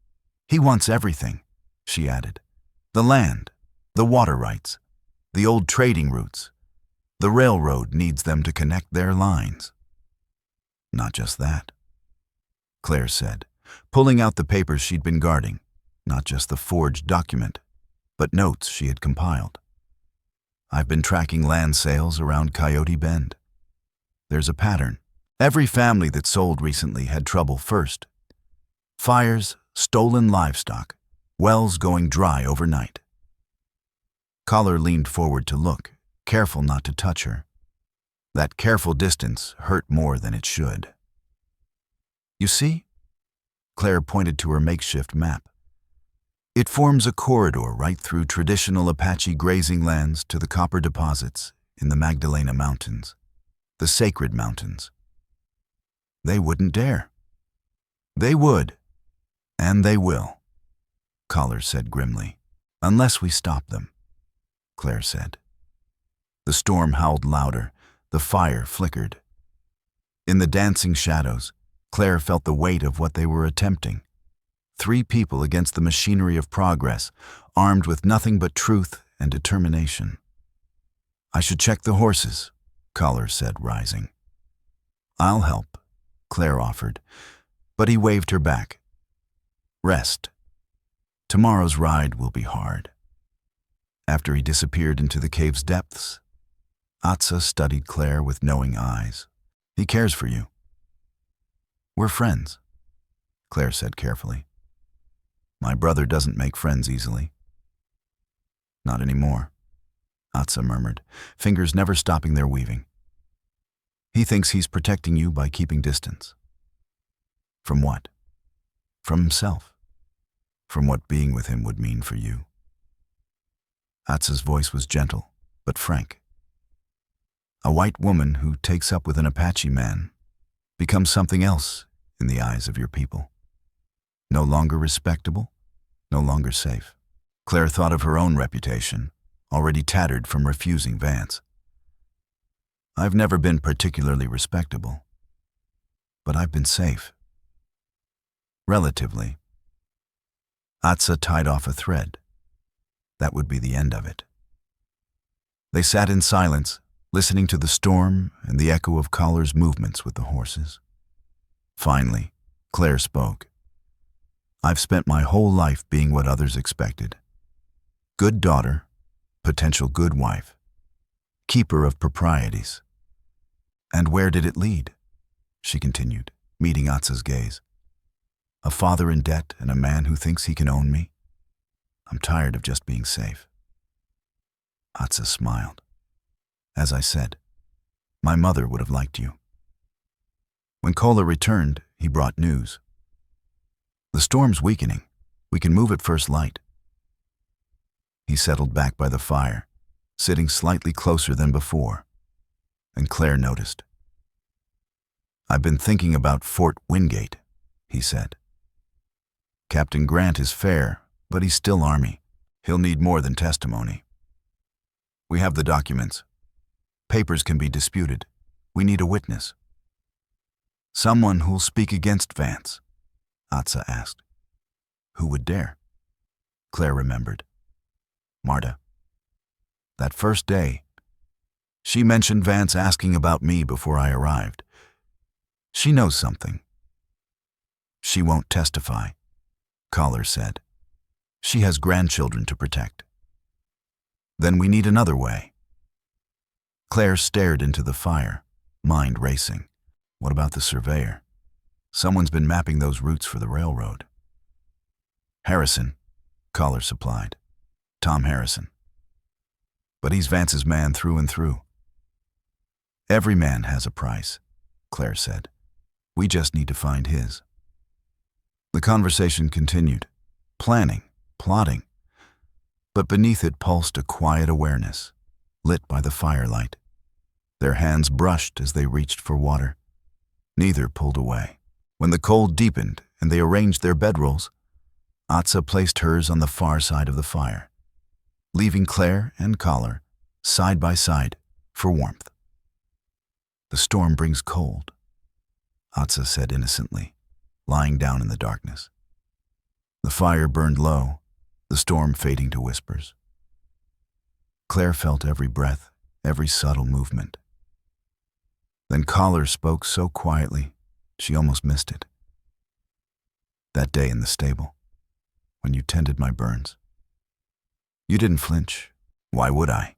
"He wants everything," she added. "The land, the water rights, the old trading routes. The railroad needs them to connect their lines." "Not just that," Claire said, pulling out the papers she'd been guarding, not just the forged document, but notes she had compiled. "I've been tracking land sales around Coyote Bend. There's a pattern. Every family that sold recently had trouble first. Fires, stolen livestock, wells going dry overnight." Collar leaned forward to look, careful not to touch her. That careful distance hurt more than it should. "You see?" Claire pointed to her makeshift map. "It forms a corridor right through traditional Apache grazing lands to the copper deposits in the Magdalena Mountains, the Sacred Mountains." "They wouldn't dare." "They would, and they will," Collar said grimly. "Unless we stop them," Claire said. The storm howled louder, the fire flickered. In the dancing shadows, Claire felt the weight of what they were attempting. 3 people against the machinery of progress, armed with nothing but truth and determination. "I should check the horses," Collar said, rising. "I'll help," Claire offered, but he waved her back. "Rest. Tomorrow's ride will be hard." After he disappeared into the cave's depths, Atsa studied Claire with knowing eyes. "He cares for you." "We're friends," Claire said carefully. "My brother doesn't make friends easily." "Not anymore," Atsa murmured, fingers never stopping their weaving. "He thinks he's protecting you by keeping distance." "From what?" "From himself. From what being with him would mean for you." Atsa's voice was gentle, but frank. "A white woman who takes up with an Apache man, become something else in the eyes of your people. No longer respectable, no longer safe. Claire thought of her own reputation, already tattered from refusing Vance. I've never been particularly respectable, but I've been safe. Relatively. Atsa tied off a thread. That would be the end of it. They sat in silence, listening to the storm and the echo of Collar's movements with the horses. Finally, Claire spoke. I've spent my whole life being what others expected. Good daughter, potential good wife, keeper of proprieties. And where did it lead? She continued, meeting Atsa's gaze. A father in debt and a man who thinks he can own me? I'm tired of just being safe. Atsa smiled. As I said, my mother would have liked you. When Kola returned, he brought news. The storm's weakening. We can move at first light. He settled back by the fire, sitting slightly closer than before, and Claire noticed. I've been thinking about Fort Wingate, he said. Captain Grant is fair, but he's still Army. He'll need more than testimony. We have the documents. Papers can be disputed. We need a witness. Someone who'll speak against Vance, Atsa asked. Who would dare? Claire remembered. Marta. That first day, she mentioned Vance asking about me before I arrived. She knows something. She won't testify, Collar said. She has grandchildren to protect. Then we need another way. Claire stared into the fire, mind racing. What about the surveyor? Someone's been mapping those routes for the railroad. Harrison, Collar supplied. Tom Harrison. But he's Vance's man through and through. Every man has a price, Claire said. We just need to find his. The conversation continued, planning, plotting, but beneath it pulsed a quiet awareness, lit by the firelight. Their hands brushed as they reached for water. Neither pulled away. When the cold deepened and they arranged their bedrolls, Atsa placed hers on the far side of the fire, leaving Claire and Collar side by side for warmth. The storm brings cold, Atsa said innocently, lying down in the darkness. The fire burned low, the storm fading to whispers. Claire felt every breath, every subtle movement. Then Collar spoke so quietly, she almost missed it. That day in the stable, when you tended my burns. You didn't flinch. Why would I?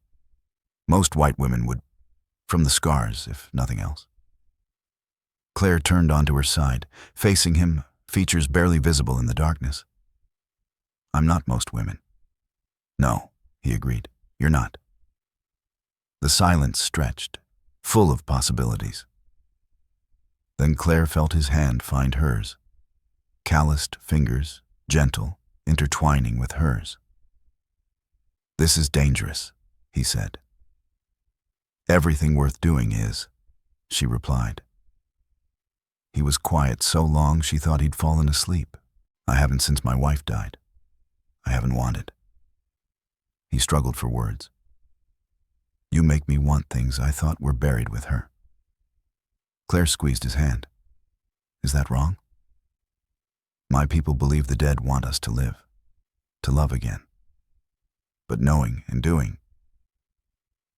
Most white women would, from the scars, if nothing else. Claire turned onto her side, facing him, features barely visible in the darkness. I'm not most women. No, he agreed. You're not. The silence stretched, full of possibilities. Then Claire felt his hand find hers, calloused fingers, gentle, intertwining with hers. This is dangerous, he said. Everything worth doing is, she replied. He was quiet so long she thought he'd fallen asleep. I haven't since my wife died. I haven't wanted. He struggled for words. You make me want things I thought were buried with her. Claire squeezed his hand. Is that wrong? My people believe the dead want us to live, to love again. But knowing and doing.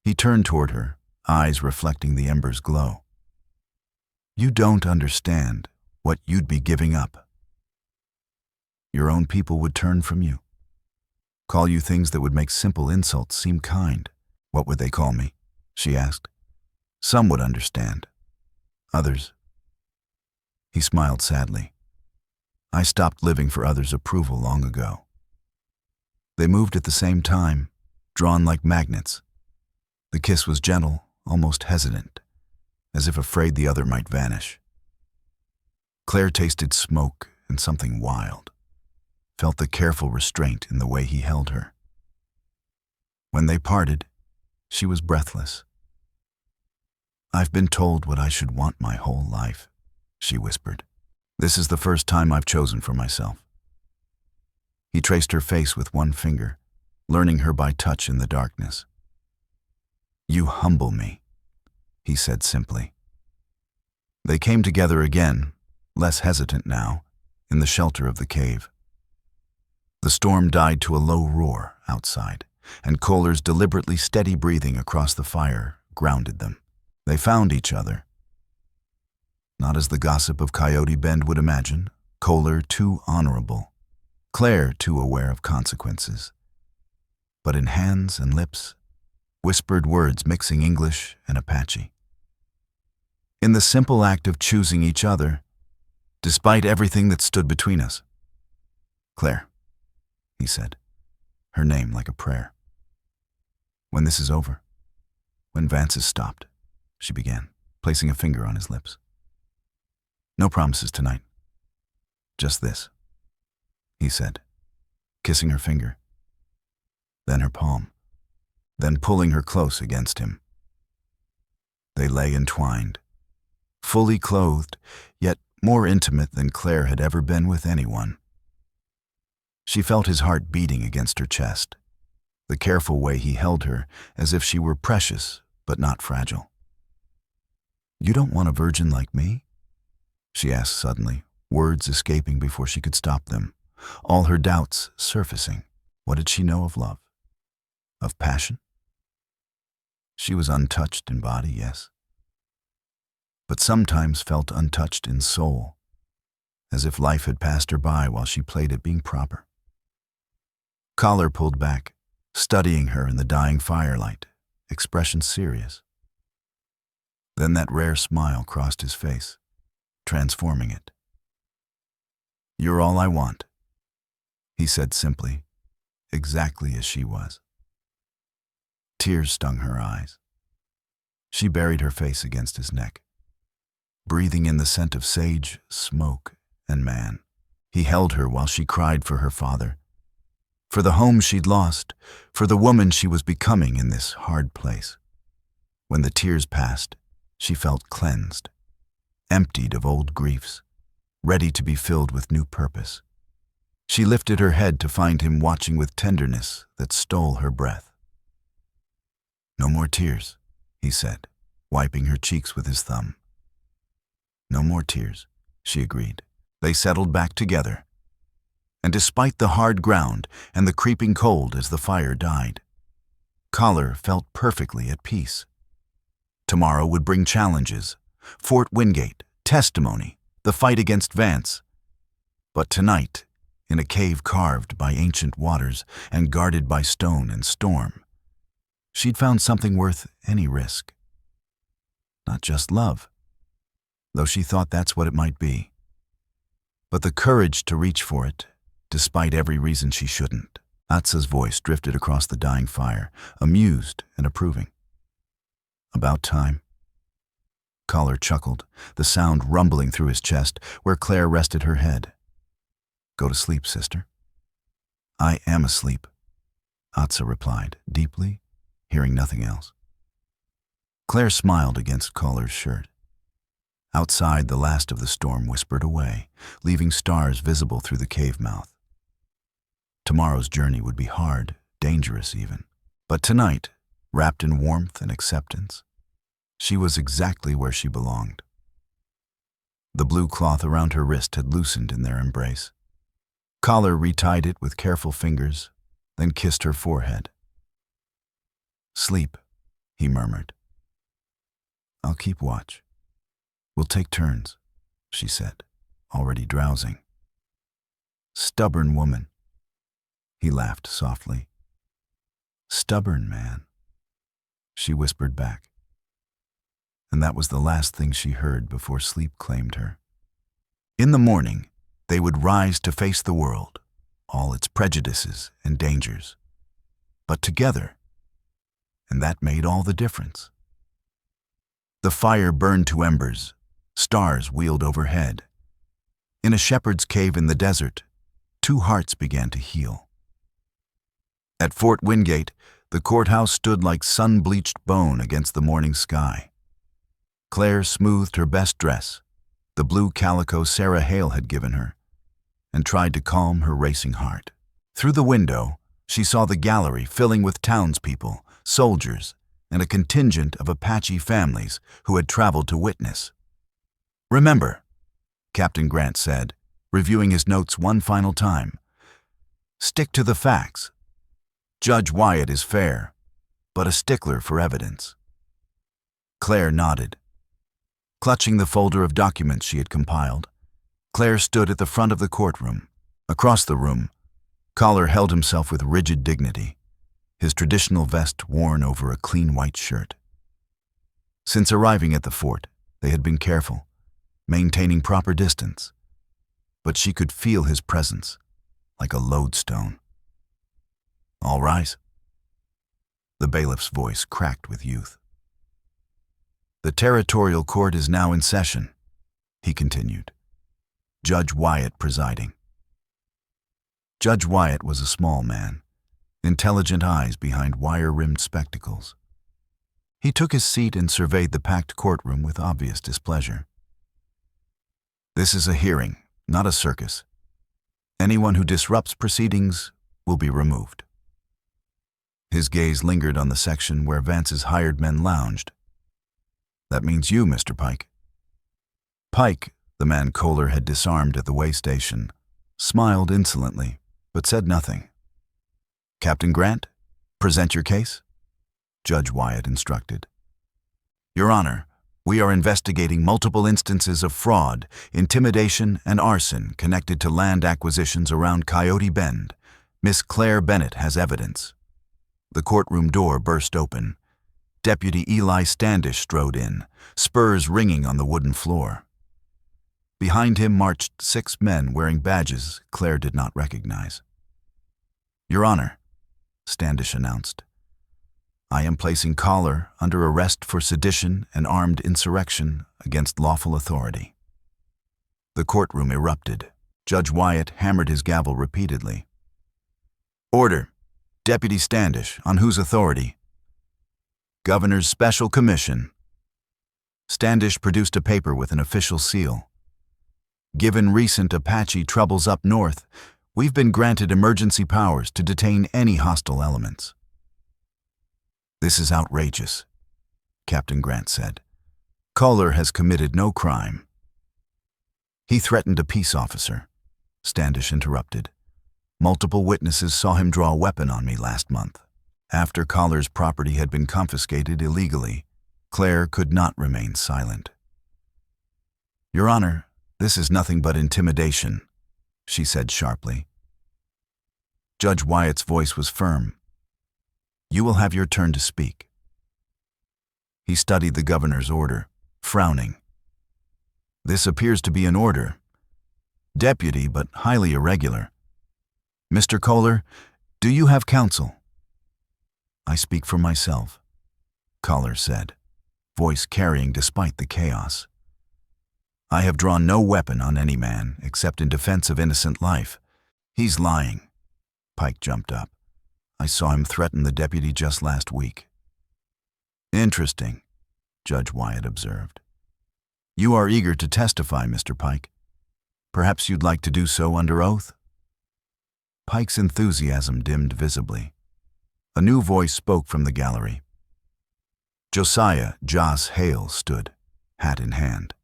He turned toward her, eyes reflecting the ember's glow. You don't understand what you'd be giving up. Your own people would turn from you, call you things that would make simple insults seem kind. What would they call me? She asked. Some would understand. Others. He smiled sadly. I stopped living for others' approval long ago. They moved at the same time, drawn like magnets. The kiss was gentle, almost hesitant, as if afraid the other might vanish. Claire tasted smoke and something wild, felt the careful restraint in the way he held her. When they parted, she was breathless. I've been told what I should want my whole life, she whispered. This is the first time I've chosen for myself. He traced her face with one finger, learning her by touch in the darkness. You humble me, he said simply. They came together again, less hesitant now, in the shelter of the cave. The storm died to a low roar outside, and Kohler's deliberately steady breathing across the fire grounded them. They found each other. Not as the gossip of Coyote Bend would imagine, Kohler too honorable, Claire too aware of consequences. But in hands and lips, whispered words mixing English and Apache. In the simple act of choosing each other, despite everything that stood between us. Claire, he said, her name like a prayer. When this is over, when Vance is stopped, she began, placing a finger on his lips. No promises tonight. Just this, he said, kissing her finger, then her palm, then pulling her close against him. They lay entwined, fully clothed, yet more intimate than Claire had ever been with anyone. She felt his heart beating against her chest, the careful way he held her as if she were precious but not fragile. You don't want a virgin like me? She asked suddenly, words escaping before she could stop them, all her doubts surfacing. What did she know of love? Of passion? She was untouched in body, yes, but sometimes felt untouched in soul, as if life had passed her by while she played at being proper. Collar pulled back, studying her in the dying firelight, expression serious. Then that rare smile crossed his face, transforming it. You're all I want, he said simply, exactly as she was. Tears stung her eyes. She buried her face against his neck, breathing in the scent of sage, smoke, and man. He held her while she cried for her father, for the home she'd lost, for the woman she was becoming in this hard place. When the tears passed, she felt cleansed, emptied of old griefs, ready to be filled with new purpose. She lifted her head to find him watching with tenderness that stole her breath. No more tears, he said, wiping her cheeks with his thumb. No more tears, she agreed. They settled back together. And despite the hard ground and the creeping cold as the fire died, Collar felt perfectly at peace. Tomorrow would bring challenges, Fort Wingate, testimony, the fight against Vance. But tonight, in a cave carved by ancient waters and guarded by stone and storm, she'd found something worth any risk. Not just love, though she thought that's what it might be, but the courage to reach for it, despite every reason she shouldn't. Atsa's voice drifted across the dying fire, amused and approving. About time. Collar chuckled, the sound rumbling through his chest where Claire rested her head. Go to sleep, sister. I am asleep, Atsa replied, deeply, hearing nothing else. Claire smiled against Collar's shirt. Outside, the last of the storm whispered away, leaving stars visible through the cave mouth. Tomorrow's journey would be hard, dangerous even. But tonight, wrapped in warmth and acceptance, she was exactly where she belonged. The blue cloth around her wrist had loosened in their embrace. Collar retied it with careful fingers, then kissed her forehead. Sleep, he murmured. I'll keep watch. We'll take turns, she said, already drowsing. Stubborn woman. He laughed softly. Stubborn man, she whispered back. And that was the last thing she heard before sleep claimed her. In the morning, they would rise to face the world, all its prejudices and dangers, but together, and that made all the difference. The fire burned to embers, stars wheeled overhead. In a shepherd's cave in the desert, two hearts began to heal. At Fort Wingate, the courthouse stood like sun-bleached bone against the morning sky. Claire smoothed her best dress, the blue calico Sarah Hale had given her, and tried to calm her racing heart. Through the window, she saw the gallery filling with townspeople, soldiers, and a contingent of Apache families who had traveled to witness. "Remember," Captain Grant said, reviewing his notes one final time, "stick to the facts. Judge Wyatt is fair, but a stickler for evidence." Claire nodded. Clutching the folder of documents she had compiled, Claire stood at the front of the courtroom. Across the room, Collar held himself with rigid dignity, his traditional vest worn over a clean white shirt. Since arriving at the fort, they had been careful, maintaining proper distance, but she could feel his presence, like a lodestone. "All rise." The bailiff's voice cracked with youth. "The territorial court is now in session," he continued, Judge Wyatt presiding. Judge Wyatt was a small man, intelligent eyes behind wire-rimmed spectacles. He took his seat and surveyed the packed courtroom with obvious displeasure. "This is a hearing, not a circus. Anyone who disrupts proceedings will be removed." His gaze lingered on the section where Vance's hired men lounged. "That means you, Mr. Pike." Pike, the man Kohler had disarmed at the way station, smiled insolently, but said nothing. "Captain Grant, present your case," Judge Wyatt instructed. "Your Honor, we are investigating multiple instances of fraud, intimidation, and arson connected to land acquisitions around Coyote Bend. Miss Claire Bennett has evidence." The courtroom door burst open. Deputy Eli Standish strode in, spurs ringing on the wooden floor. Behind him marched 6 men wearing badges Claire did not recognize. "Your Honor," Standish announced, "I am placing Collar under arrest for sedition and armed insurrection against lawful authority." The courtroom erupted. Judge Wyatt hammered his gavel repeatedly. "Order. Deputy Standish, on whose authority?" "Governor's Special Commission." Standish produced a paper with an official seal. "Given recent Apache troubles up north, we've been granted emergency powers to detain any hostile elements." "This is outrageous," Captain Grant said. "Kohler has committed no crime." "He threatened a peace officer," Standish interrupted. "Multiple witnesses saw him draw a weapon on me last month." After Collar's property had been confiscated illegally, Claire could not remain silent. "Your Honor, this is nothing but intimidation," she said sharply. Judge Wyatt's voice was firm. "You will have your turn to speak." He studied the governor's order, frowning. "This appears to be an order. Deputy, but highly irregular. Mr. Kohler, do you have counsel?" "I speak for myself," Collar said, voice carrying despite the chaos. "I have drawn no weapon on any man except in defense of innocent life." "He's lying." Pike jumped up. "I saw him threaten the deputy just last week." "Interesting," Judge Wyatt observed. "You are eager to testify, Mr. Pike. Perhaps you'd like to do so under oath?" Pike's enthusiasm dimmed visibly. A new voice spoke from the gallery. Josiah "Joss" Hale stood, hat in hand.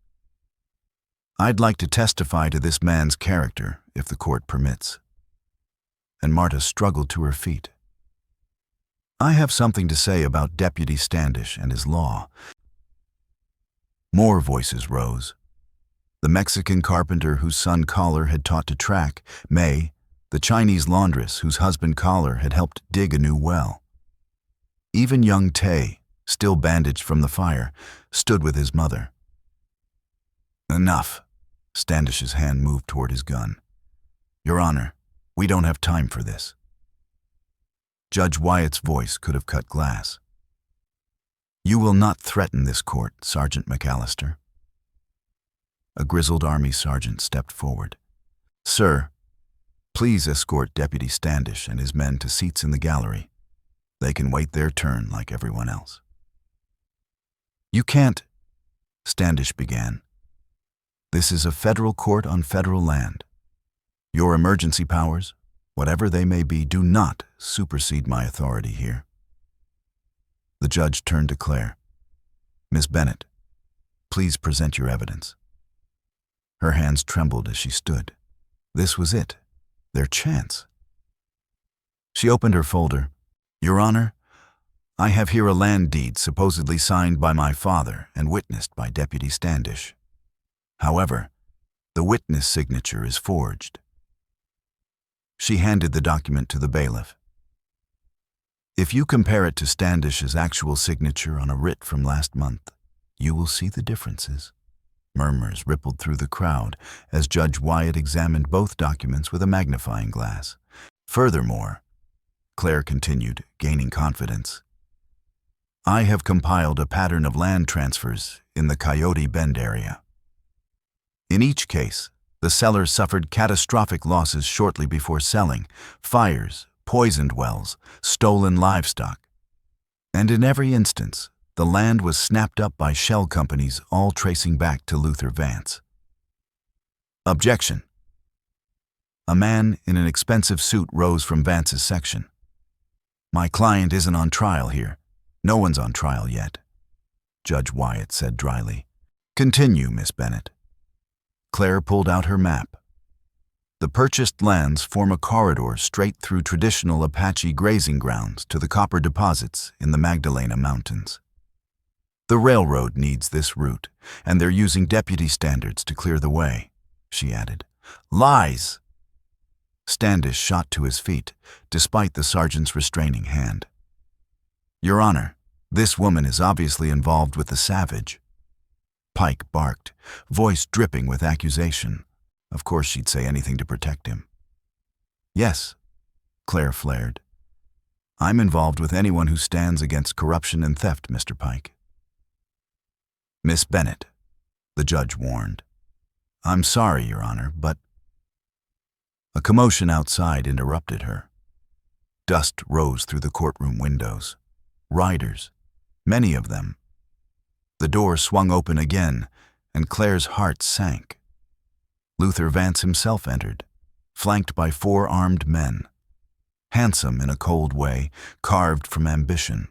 "I'd like to testify to this man's character, if the court permits." And Marta struggled to her feet. "I have something to say about Deputy Standish and his law." More voices rose. The Mexican carpenter whose son Collar had taught to track, May, the Chinese laundress whose husband Collar had helped dig a new well. Even young Tay, still bandaged from the fire, stood with his mother. "Enough." Standish's hand moved toward his gun. "Your Honor, we don't have time for this." Judge Wyatt's voice could have cut glass. "You will not threaten this court, Sergeant McAllister." A grizzled Army sergeant stepped forward. "Sir, please escort Deputy Standish and his men to seats in the gallery. They can wait their turn like everyone else." "You can't," Standish began. This is a federal court on federal land. Your emergency powers, whatever they may be, do not supersede my authority here. The judge turned to Claire. Miss Bennett, please present your evidence. Her hands trembled as she stood. This was it, their chance. She opened her folder. Your Honor, I have here a land deed supposedly signed by my father and witnessed by Deputy Standish. However, the witness signature is forged. She handed the document to the bailiff. If you compare it to Standish's actual signature on a writ from last month, you will see the differences. Murmurs rippled through the crowd as Judge Wyatt examined both documents with a magnifying glass. Furthermore, Claire continued, gaining confidence, I have compiled a pattern of land transfers in the Coyote Bend area. In each case, the seller suffered catastrophic losses shortly before selling, fires, poisoned wells, stolen livestock. And in every instance, the land was snapped up by shell companies, all tracing back to Luther Vance. Objection. A man in an expensive suit rose from Vance's section. My client isn't on trial here. No one's on trial yet, Judge Wyatt said dryly. Continue, Miss Bennett. Claire pulled out her map. The purchased lands form a corridor straight through traditional Apache grazing grounds to the copper deposits in the Magdalena Mountains. The railroad needs this route, and they're using deputy standards to clear the way, she added. Lies! Standish shot to his feet, despite the sergeant's restraining hand. Your Honor, this woman is obviously involved with the savage. Pike barked, voice dripping with accusation. Of course she'd say anything to protect him. Yes, Claire flared. I'm involved with anyone who stands against corruption and theft, Mr. Pike. Miss Bennett, the judge warned. I'm sorry, Your Honor, but... A commotion outside interrupted her. Dust rose through the courtroom windows. Riders, many of them. The door swung open again, and Claire's heart sank. Luther Vance himself entered, flanked by 4 armed men. Handsome in a cold way, carved from ambition.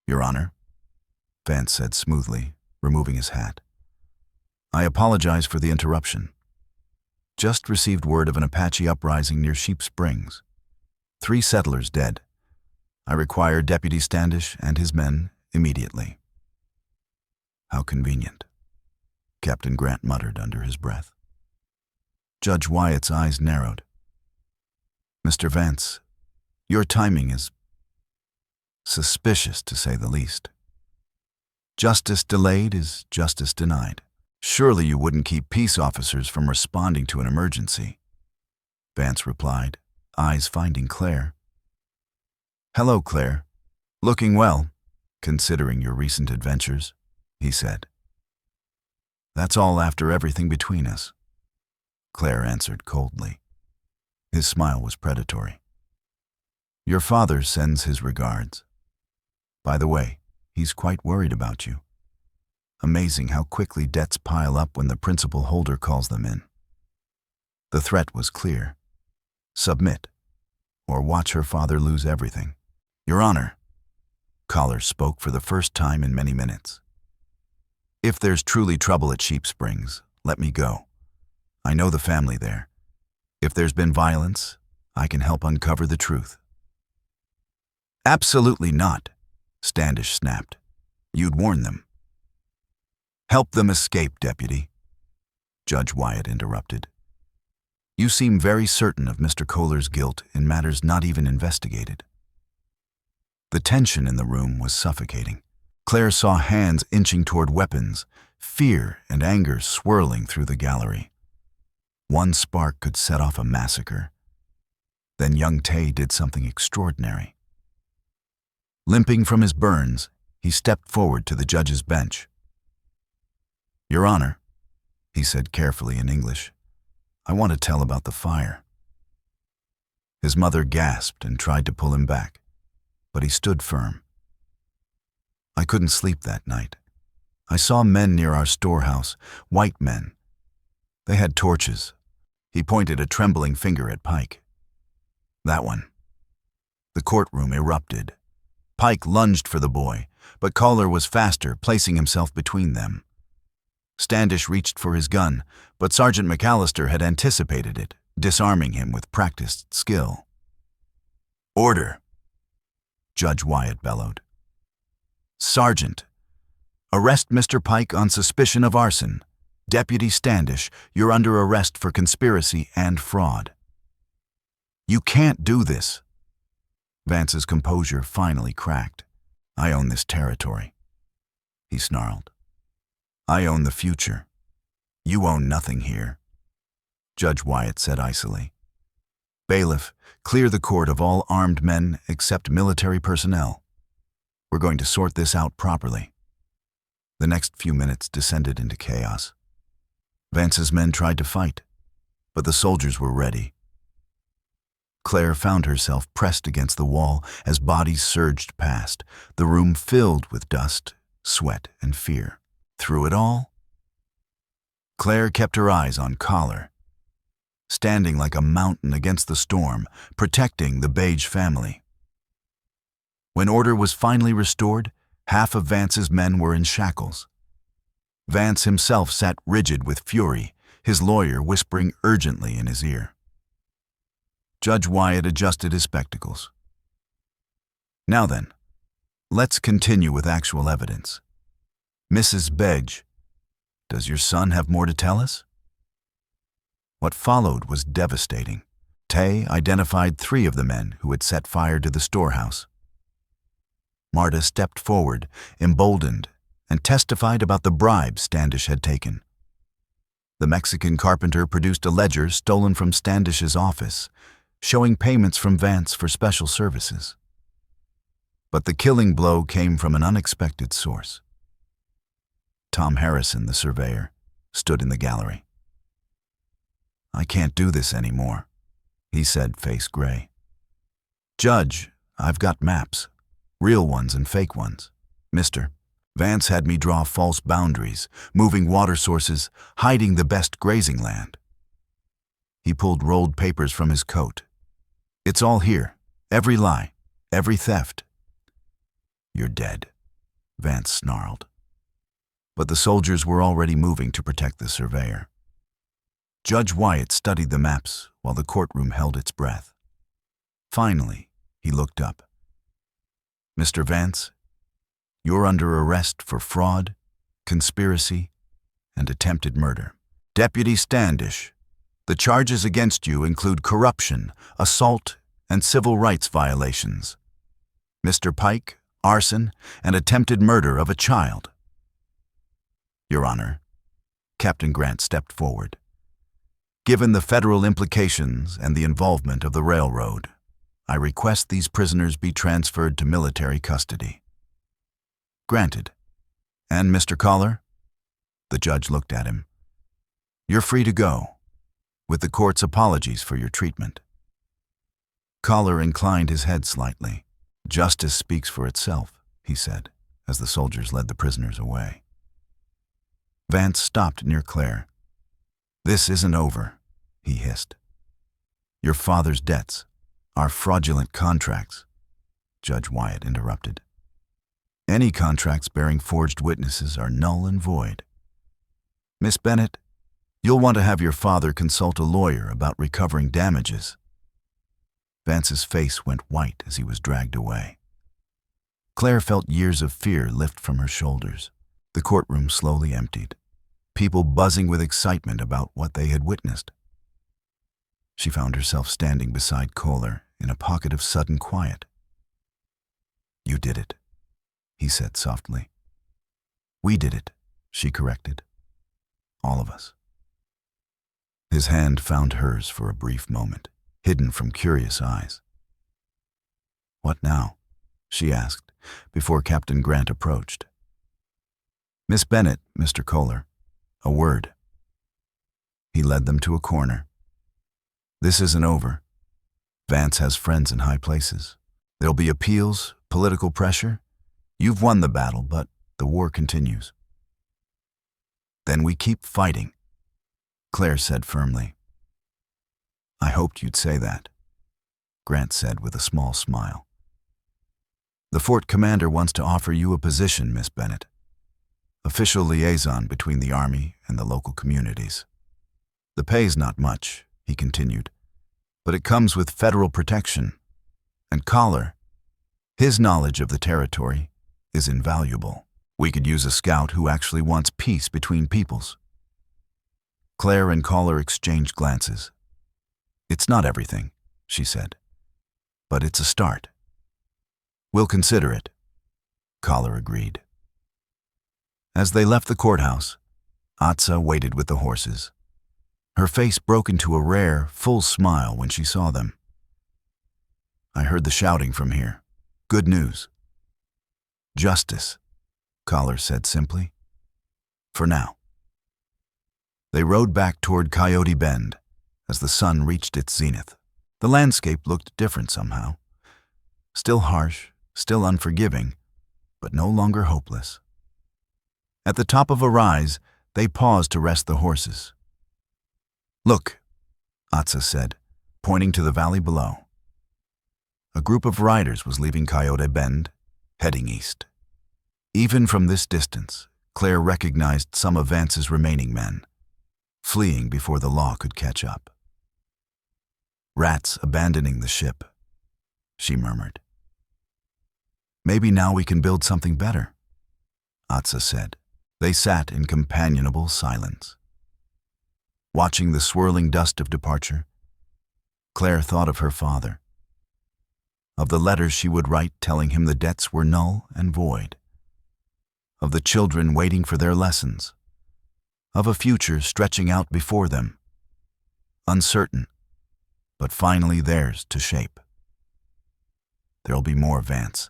Your Honor, Vance said smoothly, removing his hat. I apologize for the interruption. Just received word of an Apache uprising near Sheep Springs. 3 settlers dead. I require Deputy Standish and his men immediately. How convenient, Captain Grant muttered under his breath. Judge Wyatt's eyes narrowed. Mr. Vance, your timing is suspicious, to say the least. Justice delayed is justice denied. Surely you wouldn't keep peace officers from responding to an emergency, Vance replied, eyes finding Claire. Hello, Claire. Looking well, considering your recent adventures, he said. That's all after everything between us, Claire answered coldly. His smile was predatory. Your father sends his regards. By the way, he's quite worried about you. Amazing how quickly debts pile up when the principal holder calls them in. The threat was clear. Submit, or watch her father lose everything. Your Honor, Collar spoke for the first time in many minutes. If there's truly trouble at Sheep Springs, let me go. I know the family there. If there's been violence, I can help uncover the truth. Absolutely not, Standish snapped. You'd warn them. Help them escape, Deputy, Judge Wyatt interrupted. You seem very certain of Mr. Kohler's guilt in matters not even investigated. The tension in the room was suffocating. Claire saw hands inching toward weapons, fear and anger swirling through the gallery. One spark could set off a massacre. Then young Tay did something extraordinary. Limping from his burns, he stepped forward to the judge's bench. Your Honor, he said carefully in English, I want to tell about the fire. His mother gasped and tried to pull him back, but he stood firm. I couldn't sleep that night. I saw men near our storehouse, white men. They had torches. He pointed a trembling finger at Pike. That one. The courtroom erupted. Pike lunged for the boy, but Collar was faster, placing himself between them. Standish reached for his gun, but Sergeant McAllister had anticipated it, disarming him with practiced skill. "Order!" Judge Wyatt bellowed. "Sergeant, arrest Mr. Pike on suspicion of arson. Deputy Standish, you're under arrest for conspiracy and fraud." "You can't do this." Vance's composure finally cracked. "I own this territory," he snarled. "I own the future. You own nothing here," Judge Wyatt said icily. "Bailiff, clear the court of all armed men except military personnel. We're going to sort this out properly." The next few minutes descended into chaos. Vance's men tried to fight, but the soldiers were ready. Claire found herself pressed against the wall as bodies surged past, the room filled with dust, sweat, and fear. Through it all, Claire kept her eyes on Collar, standing like a mountain against the storm, protecting the Beige family. When order was finally restored, half of Vance's men were in shackles. Vance himself sat rigid with fury, his lawyer whispering urgently in his ear. Judge Wyatt adjusted his spectacles. "Now then, let's continue with actual evidence. Mrs. Beige, does your son have more to tell us?" What followed was devastating. Tay identified 3 of the men who had set fire to the storehouse. Marta stepped forward, emboldened, and testified about the bribe Standish had taken. The Mexican carpenter produced a ledger stolen from Standish's office, showing payments from Vance for special services. But the killing blow came from an unexpected source. Tom Harrison, the surveyor, stood in the gallery. "I can't do this anymore," he said, face gray. "Judge, I've got maps, real ones and fake ones. Mister, Vance had me draw false boundaries, moving water sources, hiding the best grazing land." He pulled rolled papers from his coat. "It's all here, every lie, every theft." "You're dead," Vance snarled. But the soldiers were already moving to protect the surveyor. Judge Wyatt studied the maps while the courtroom held its breath. Finally, he looked up. "Mr. Vance, you're under arrest for fraud, conspiracy, and attempted murder. Deputy Standish, the charges against you include corruption, assault, and civil rights violations. Mr. Pike, arson, and attempted murder of a child." "Your Honor," Captain Grant stepped forward. "Given the federal implications and the involvement of the railroad, I request these prisoners be transferred to military custody." "Granted. And Mr. Collar?" The judge looked at him. "You're free to go, with the court's apologies for your treatment." Collar inclined his head slightly. "Justice speaks for itself," he said, as the soldiers led the prisoners away. Vance stopped near Claire. "This isn't over," he hissed. "Your father's debts, our fraudulent contracts," Judge Wyatt interrupted. "Any contracts bearing forged witnesses are null and void. Miss Bennett, you'll want to have your father consult a lawyer about recovering damages." Vance's face went white as he was dragged away. Claire felt years of fear lift from her shoulders. The courtroom slowly emptied, people buzzing with excitement about what they had witnessed. She found herself standing beside Kohler in a pocket of sudden quiet. "You did it," he said softly. "We did it," she corrected. "All of us." His hand found hers for a brief moment, hidden from curious eyes. "What now?" she asked, before Captain Grant approached. "Miss Bennett, Mr. Kohler, a word." He led them to a corner. "This isn't over. Vance has friends in high places. There'll be appeals, political pressure. You've won the battle, but the war continues." "Then we keep fighting." Claire said firmly. I hoped you'd say that, Grant said with a small smile. The fort commander wants to offer you a position, Miss Bennett. Official liaison between the Army and the local communities. The pay's not much, he continued, but it comes with federal protection. And Collar, his knowledge of the territory is invaluable. We could use a scout who actually wants peace between peoples. Claire and Collar exchanged glances. It's not everything, she said, but it's a start. We'll consider it, Collar agreed. As they left the courthouse, Atsa waited with the horses. Her face broke into a rare, full smile when she saw them. I heard the shouting from here. Good news. Justice, Collar said simply. For now. They rode back toward Coyote Bend as the sun reached its zenith. The landscape looked different somehow. Still harsh, still unforgiving, but no longer hopeless. At the top of a rise, they paused to rest the horses. Look, Atsa said, pointing to the valley below. A group of riders was leaving Coyote Bend, heading east. Even from this distance, Claire recognized some of Vance's remaining men, fleeing before the law could catch up. Rats abandoning the ship, she murmured. Maybe now we can build something better, Atsa said. They sat in companionable silence. Watching the swirling dust of departure, Claire thought of her father, of the letters she would write telling him the debts were null and void, of the children waiting for their lessons, of a future stretching out before them, uncertain, but finally theirs to shape. There'll be more, Vance,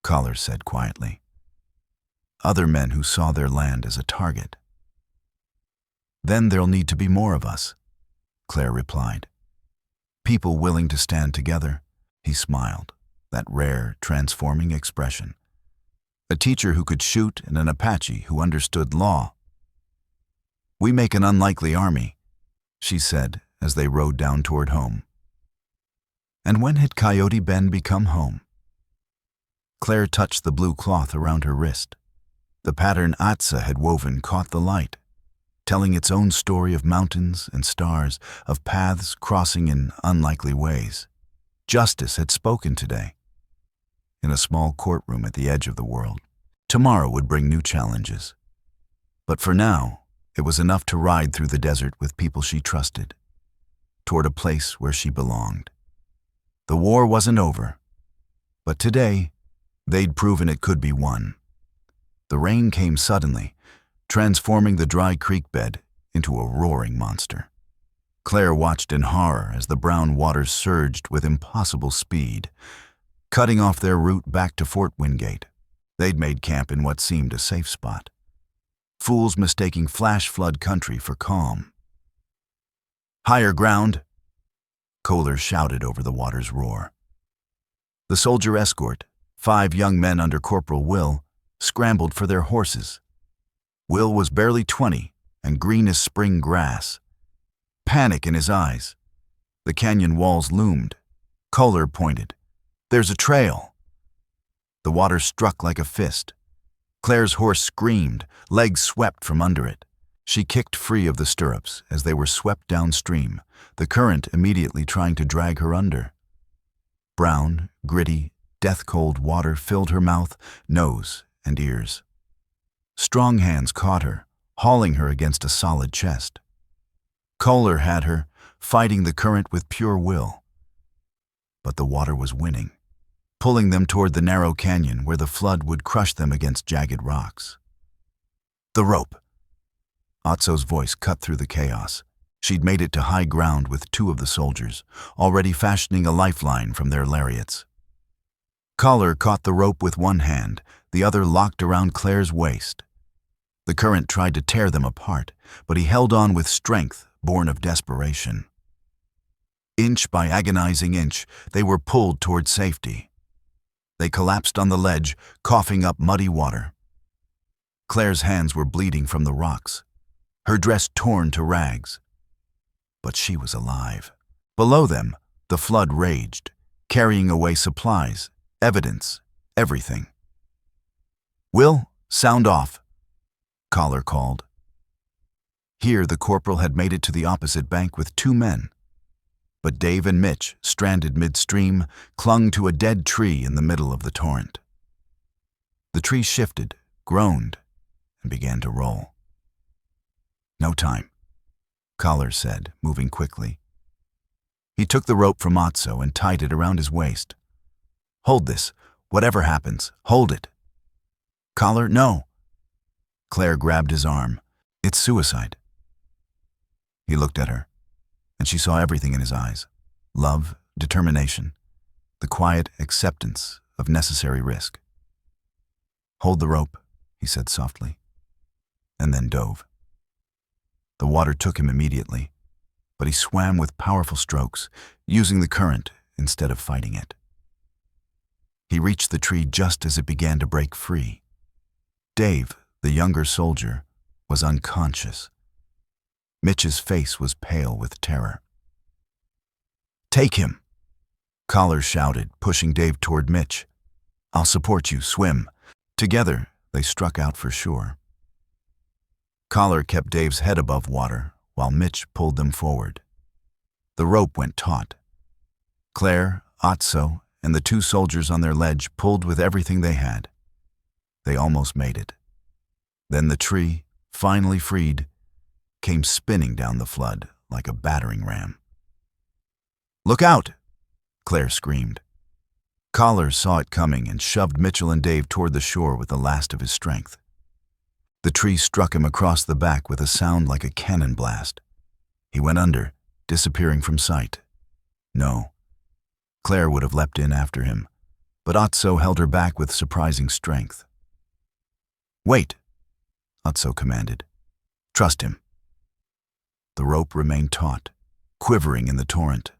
Collar said quietly. Other men who saw their land as a target. Then there'll need to be more of us, Claire replied. People willing to stand together. He smiled, that rare, transforming expression. A teacher who could shoot and an Apache who understood law. We make an unlikely army, she said as they rode down toward home. And when had Coyote Bend become home? Claire touched the blue cloth around her wrist. The pattern Atsa had woven caught the light, telling its own story of mountains and stars, of paths crossing in unlikely ways. Justice had spoken today, in a small courtroom at the edge of the world. Tomorrow would bring new challenges. But for now, it was enough to ride through the desert with people she trusted, toward a place where she belonged. The war wasn't over, but today, they'd proven it could be won. The rain came suddenly, transforming the dry creek bed into a roaring monster. Claire watched in horror as the brown waters surged with impossible speed, cutting off their route back to Fort Wingate. They'd made camp in what seemed a safe spot. Fools mistaking flash flood country for calm. Higher ground, Kohler shouted over the water's roar. The soldier escort, 5 young men under Corporal Will, scrambled for their horses. Will was barely 20 and green as spring grass. Panic in his eyes. The canyon walls loomed. Kohler pointed. There's a trail. The water struck like a fist. Claire's horse screamed, legs swept from under it. She kicked free of the stirrups as they were swept downstream, the current immediately trying to drag her under. Brown, gritty, death-cold water filled her mouth, nose, and ears. Strong hands caught her, hauling her against a solid chest. Kohler had her, fighting the current with pure will. But the water was winning, pulling them toward the narrow canyon where the flood would crush them against jagged rocks. The rope. Atso's voice cut through the chaos. She'd made it to high ground with 2 of the soldiers, already fashioning a lifeline from their lariats. Collar caught the rope with one hand, the other locked around Claire's waist. The current tried to tear them apart, but he held on with strength born of desperation. Inch by agonizing inch, they were pulled toward safety. They collapsed on the ledge, coughing up muddy water. Claire's hands were bleeding from the rocks. her dress torn to rags. But she was alive. Below them, the flood raged, carrying away supplies, evidence, everything. "Will, sound off," Collar called. Here the corporal had made it to the opposite bank with 2 men. But Dave and Mitch, stranded midstream, clung to a dead tree in the middle of the torrent. The tree shifted, groaned, and began to roll. "No time," Collar said, moving quickly. He took the rope from Otso and tied it around his waist. "Hold this. Whatever happens, hold it." "Collar, no." Claire grabbed his arm. "It's suicide." He looked at her, and she saw everything in his eyes. Love, determination, the quiet acceptance of necessary risk. "Hold the rope," he said softly, and then dove. The water took him immediately, but he swam with powerful strokes, using the current instead of fighting it. He reached the tree just as it began to break free. Dave, the younger soldier, was unconscious. Mitch's face was pale with terror. "Take him," Collar shouted, pushing Dave toward Mitch. "I'll support you, swim." Together, they struck out for shore. Collar kept Dave's head above water, while Mitch pulled them forward. The rope went taut. Claire, Otso, and the 2 soldiers on their ledge pulled with everything they had. They almost made it. Then the tree, finally freed, came spinning down the flood like a battering ram. "Look out!" Claire screamed. Collar saw it coming and shoved Mitchell and Dave toward the shore with the last of his strength. The tree struck him across the back with a sound like a cannon blast. He went under, disappearing from sight. No. Claire would have leapt in after him, but Otso held her back with surprising strength. "Wait," Otso commanded. "Trust him." The rope remained taut, quivering in the torrent.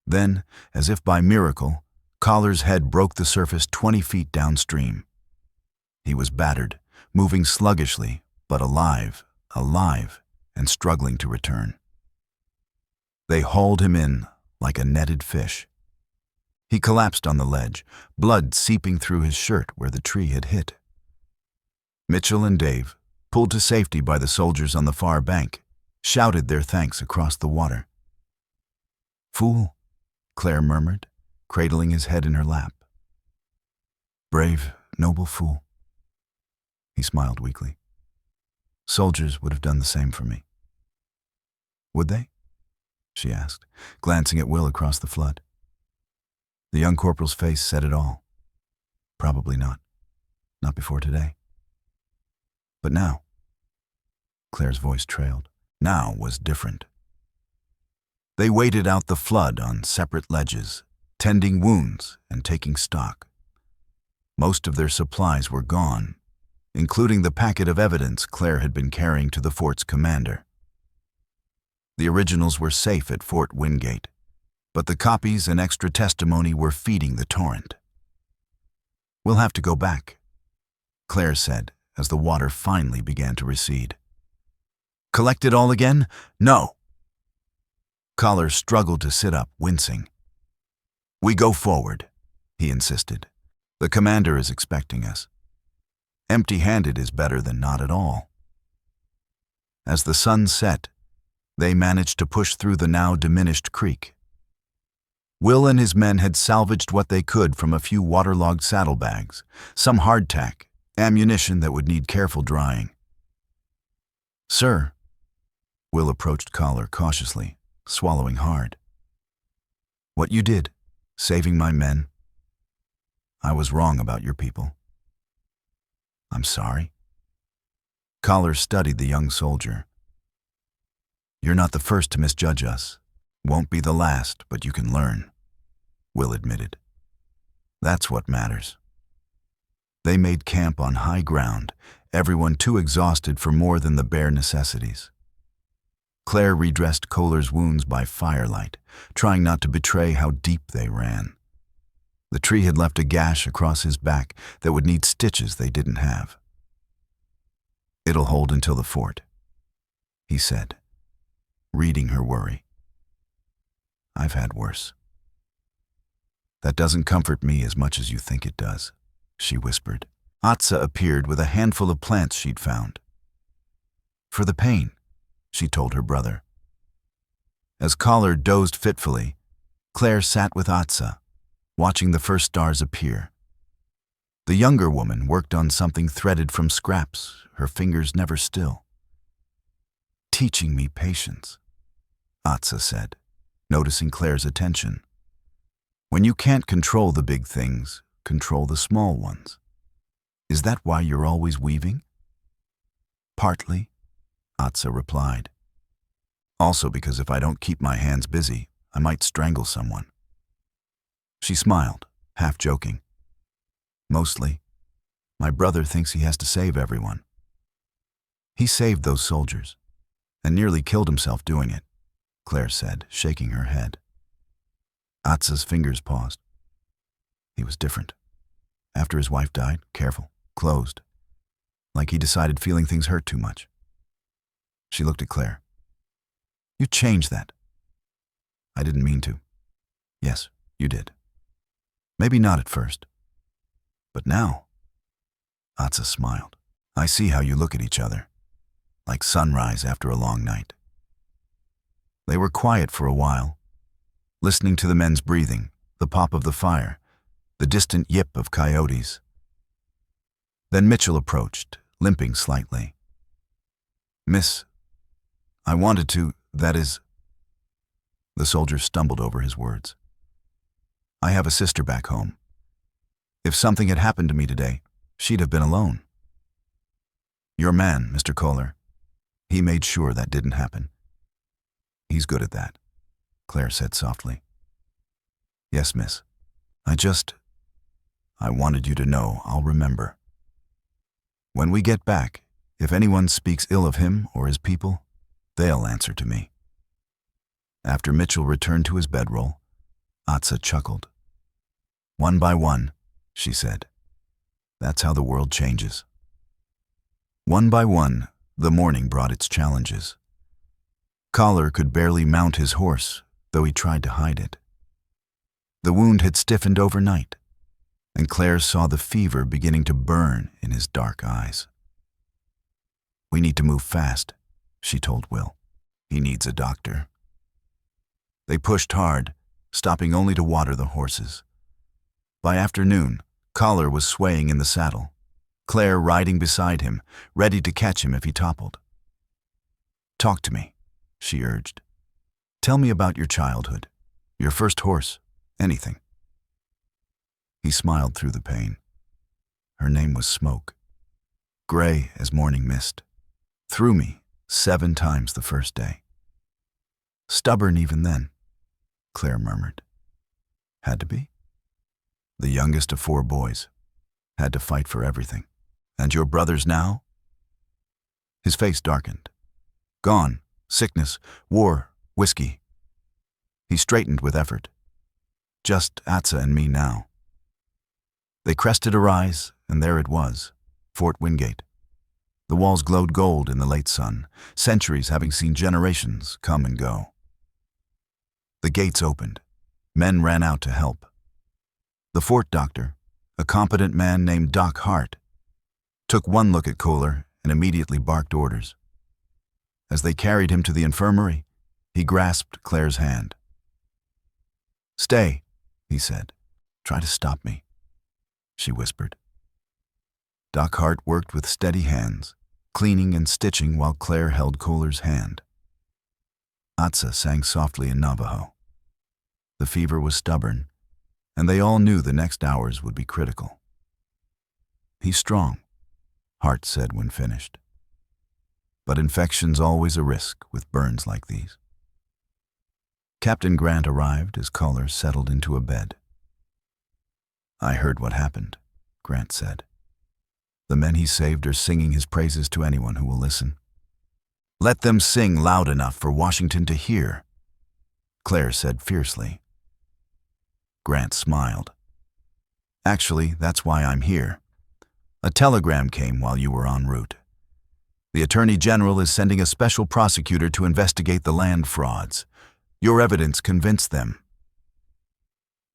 Then, as if by miracle, Collar's head broke the surface 20 feet downstream. He was battered, moving sluggishly, but alive, and struggling to return. They hauled him in like a netted fish. He collapsed on the ledge, blood seeping through his shirt where the tree had hit. Mitchell and Dave, pulled to safety by the soldiers on the far bank, shouted their thanks across the water. "Fool," Claire murmured, cradling his head in her lap. "Brave, noble fool." He smiled weakly. "Soldiers would have done the same for me." "Would they?" she asked, glancing at Will across the flood. The young corporal's face said it all. Probably not. Not before today. But now, Claire's voice trailed, now was different. They waited out the flood on separate ledges, tending wounds and taking stock. Most of their supplies were gone, including the packet of evidence Claire had been carrying to the fort's commander. The originals were safe at Fort Wingate, but the copies and extra testimony were feeding the torrent. "We'll have to go back," Claire said as the water finally began to recede. "Collect it all again? No." Collar struggled to sit up, wincing. "We go forward," he insisted. "The commander is expecting us. Empty-handed is better than not at all." As the sun set, they managed to push through the now diminished creek. Will and his men had salvaged what they could from a few waterlogged saddlebags, some hardtack, ammunition that would need careful drying. "Sir," Will approached Collar cautiously, swallowing hard. "What you did, saving my men, I was wrong about your people." "I'm sorry." Collar studied the young soldier. "You're not the first to misjudge us. Won't be the last, but you can learn," Will admitted. "That's what matters." They made camp on high ground, everyone too exhausted for more than the bare necessities. Claire redressed Collar's wounds by firelight, trying not to betray how deep they ran. The tree had left a gash across his back that would need stitches they didn't have. "It'll hold until the fort." he said, reading her worry. I've had worse. That doesn't comfort me as much as you think it does, she whispered. Atsa appeared with a handful of plants she'd found. For the pain, she told her brother. As Collar dozed fitfully, Claire sat with Atsa, watching the first stars appear. The younger woman worked on something threaded from scraps, her fingers never still. Teaching me patience, Atsa said, noticing Claire's attention. When you can't control the big things, control the small ones. Is that why you're always weaving? Partly, Atsa replied. Also because if I don't keep my hands busy, I might strangle someone. She smiled, half joking. Mostly, my brother thinks he has to save everyone. He saved those soldiers, and nearly killed himself doing it, Claire said, shaking her head. Atsa's fingers paused. He was different. After his wife died, careful, closed, like he decided feeling things hurt too much. She looked at Claire. You changed that. I didn't mean to. Yes, you did. Maybe not at first. But now, Atsa smiled. I see how you look at each other, like sunrise after a long night. They were quiet for a while, listening to the men's breathing, the pop of the fire, the distant yip of coyotes. Then Mitchell approached, limping slightly. Miss, I wanted to, that is... The soldier stumbled over his words. I have a sister back home. If something had happened to me today, she'd have been alone. Your man, Mr. Kohler, he made sure that didn't happen. He's good at that, Claire said softly. Yes, miss. I wanted you to know I'll remember. When we get back, if anyone speaks ill of him or his people, they'll answer to me. After Mitchell returned to his bedroll, Atsa chuckled. One by one, she said. That's how the world changes. One by one, the morning brought its challenges. Collar could barely mount his horse, though he tried to hide it. The wound had stiffened overnight, and Claire saw the fever beginning to burn in his dark eyes. We need to move fast, she told Will. He needs a doctor. They pushed hard, stopping only to water the horses. By afternoon, Collar was swaying in the saddle, Claire riding beside him, ready to catch him if he toppled. Talk to me, she urged. Tell me about your childhood, your first horse, anything. He smiled through the pain. Her name was Smoke, gray as morning mist. Threw me 7 times the first day. Stubborn even then, Claire murmured. Had to be. The youngest of 4 boys. Had to fight for everything. And your brothers now? His face darkened. Gone. Sickness, war, whiskey. He straightened with effort. Just Atsa and me now. They crested a rise, and there it was, Fort Wingate. The walls glowed gold in the late sun, centuries having seen generations come and go. The gates opened. Men ran out to help. The fort doctor, a competent man named Doc Hart, took one look at Kohler and immediately barked orders. As they carried him to the infirmary, he grasped Claire's hand. Stay, he said. Try to stop me, she whispered. Doc Hart worked with steady hands, cleaning and stitching while Claire held Kohler's hand. Atsa sang softly in Navajo. The fever was stubborn, and they all knew the next hours would be critical. He's strong, Hart said when finished. But infection's always a risk with burns like these. Captain Grant arrived as Kohler settled into a bed. I heard what happened, Grant said. The men he saved are singing his praises to anyone who will listen. Let them sing loud enough for Washington to hear, Claire said fiercely. Grant smiled. Actually, that's why I'm here. A telegram came while you were en route. The Attorney General is sending a special prosecutor to investigate the land frauds. Your evidence convinced them.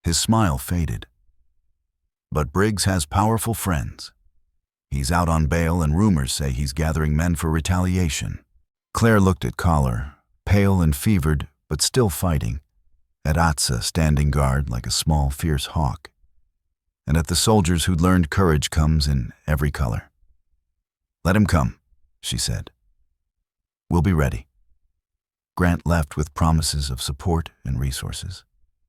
His smile faded. But Briggs has powerful friends. He's out on bail and rumors say he's gathering men for retaliation. Claire looked at Collar, pale and fevered, but still fighting, at Atsa standing guard like a small, fierce hawk, and at the soldiers who'd learned courage comes in every color. "Let him come," she said. "We'll be ready." Grant left with promises of support and resources.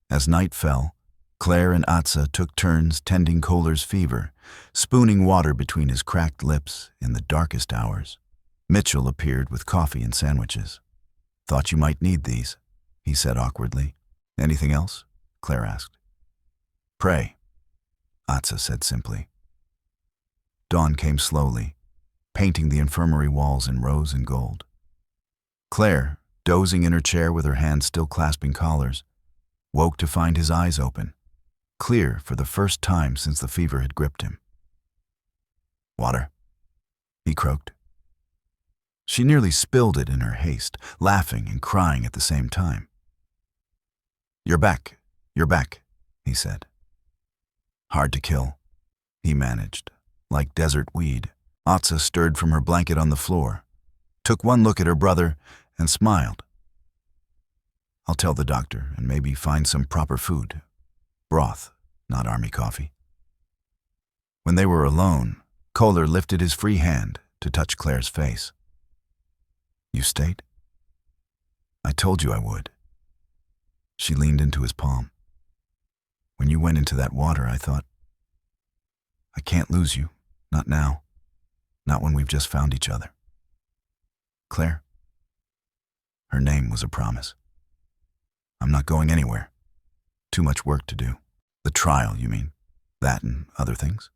As night fell, Claire and Atsa took turns tending Kohler's fever, spooning water between his cracked lips in the darkest hours. Mitchell appeared with coffee and sandwiches. "Thought you might need these," he said awkwardly. "Anything else?" Claire asked. "Pray," Atsa said simply. Dawn came slowly, painting the infirmary walls in rose and gold. Claire, dozing in her chair with her hands still clasping Collar's, woke to find his eyes open, clear for the first time since the fever had gripped him. "Water?" he croaked. She nearly spilled it in her haste, laughing and crying at the same time. You're back, he said. "Hard to kill," he managed, like desert weed. Atsa stirred from her blanket on the floor, took one look at her brother, and smiled. "I'll tell the doctor and maybe find some proper food. Broth, not army coffee." When they were alone, Kohler lifted his free hand to touch Claire's face. "You stayed?" "I told you I would." She leaned into his palm. "When you went into that water, I thought, I can't lose you, not now, not when we've just found each other." Claire? Her name was a promise. "I'm not going anywhere. Too much work to do." "The trial, you mean? That and other things?"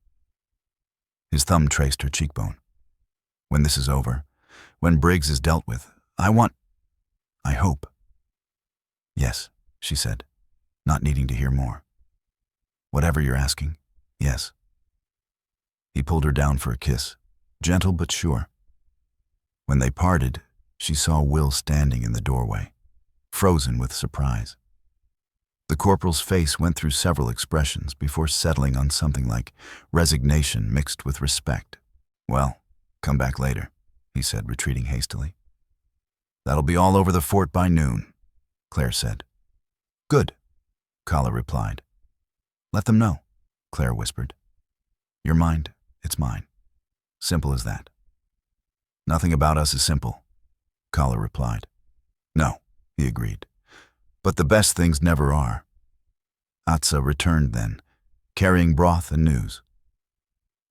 His thumb traced her cheekbone. "When this is over, when Briggs is dealt with, I hope." "Yes," she said, not needing to hear more. "Whatever you're asking, yes." He pulled her down for a kiss, gentle but sure. When they parted, she saw Will standing in the doorway, frozen with surprise. The corporal's face went through several expressions before settling on something like resignation mixed with respect. "Well, come back later," he said, retreating hastily. "That'll be all over the fort by noon," Claire said. "Good," Kala replied. "Let them know," Claire whispered. "Your mind, it's mine. Simple as that." "Nothing about us is simple," Kala replied. "No," he agreed. "But the best things never are." Atsa returned then, carrying broth and news.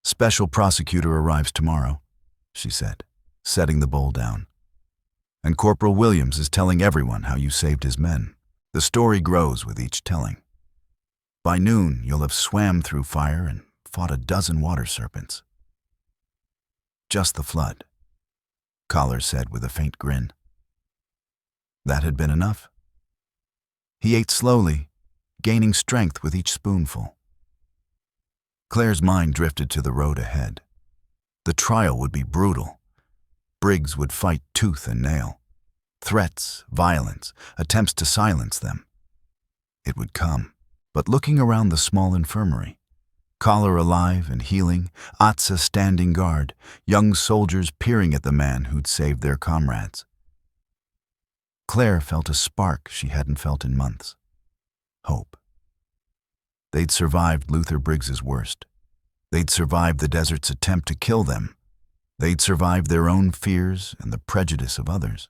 "Special prosecutor arrives tomorrow," she said, setting the bowl down. "And Corporal Williams is telling everyone how you saved his men. The story grows with each telling. By noon, you'll have swam through fire and fought a dozen water serpents." "Just the flood," Collar said with a faint grin. That had been enough. He ate slowly, gaining strength with each spoonful. Claire's mind drifted to the road ahead. The trial would be brutal. Briggs would fight tooth and nail. Threats, violence, attempts to silence them. It would come. But looking around the small infirmary, Collar alive and healing, Atsa standing guard, young soldiers peering at the man who'd saved their comrades. Claire felt a spark she hadn't felt in months. Hope. They'd survived Luther Briggs's worst. They'd survived the desert's attempt to kill them. They'd survived their own fears and the prejudice of others.